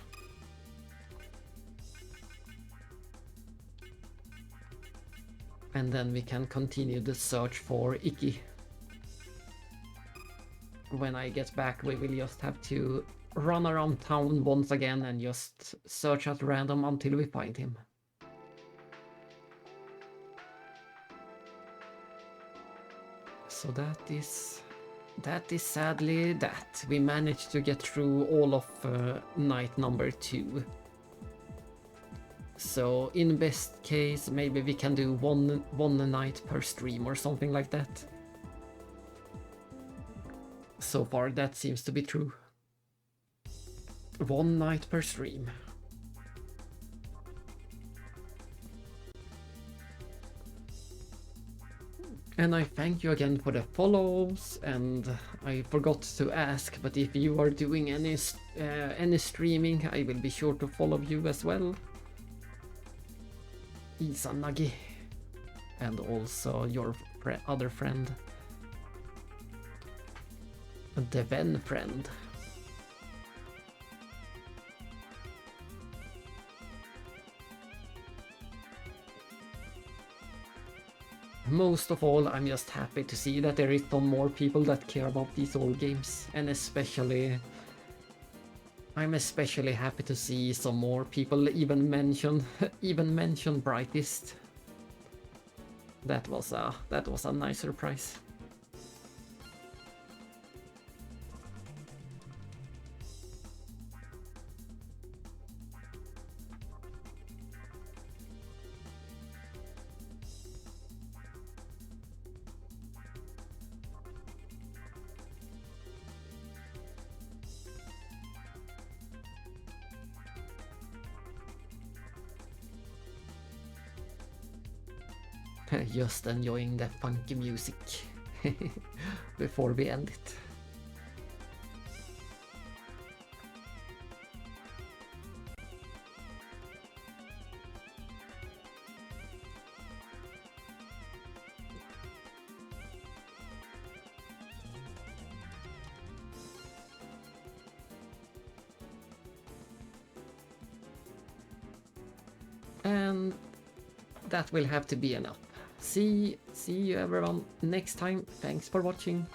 And then we can continue the search for Icky. When I get back, we will just have to run around town once again and just search at random until we find him. So that is sadly that. We managed to get through all of night number 2. So in best case, maybe we can do one night per stream or something like that. So far, that seems to be true. 1 night per stream. And I thank you again for the follows, and I forgot to ask, but if you are doing any streaming, I will be sure to follow you as well. Isanagi, and also your other friend, the Ven friend. Most of all, I'm just happy to see that there is some more people that care about these old games, and I'm especially happy to see some more people even mention Brightest. That was a nice surprise. Just enjoying the funky music before we end it. And that will have to be enough. See you everyone next time. Thanks for watching.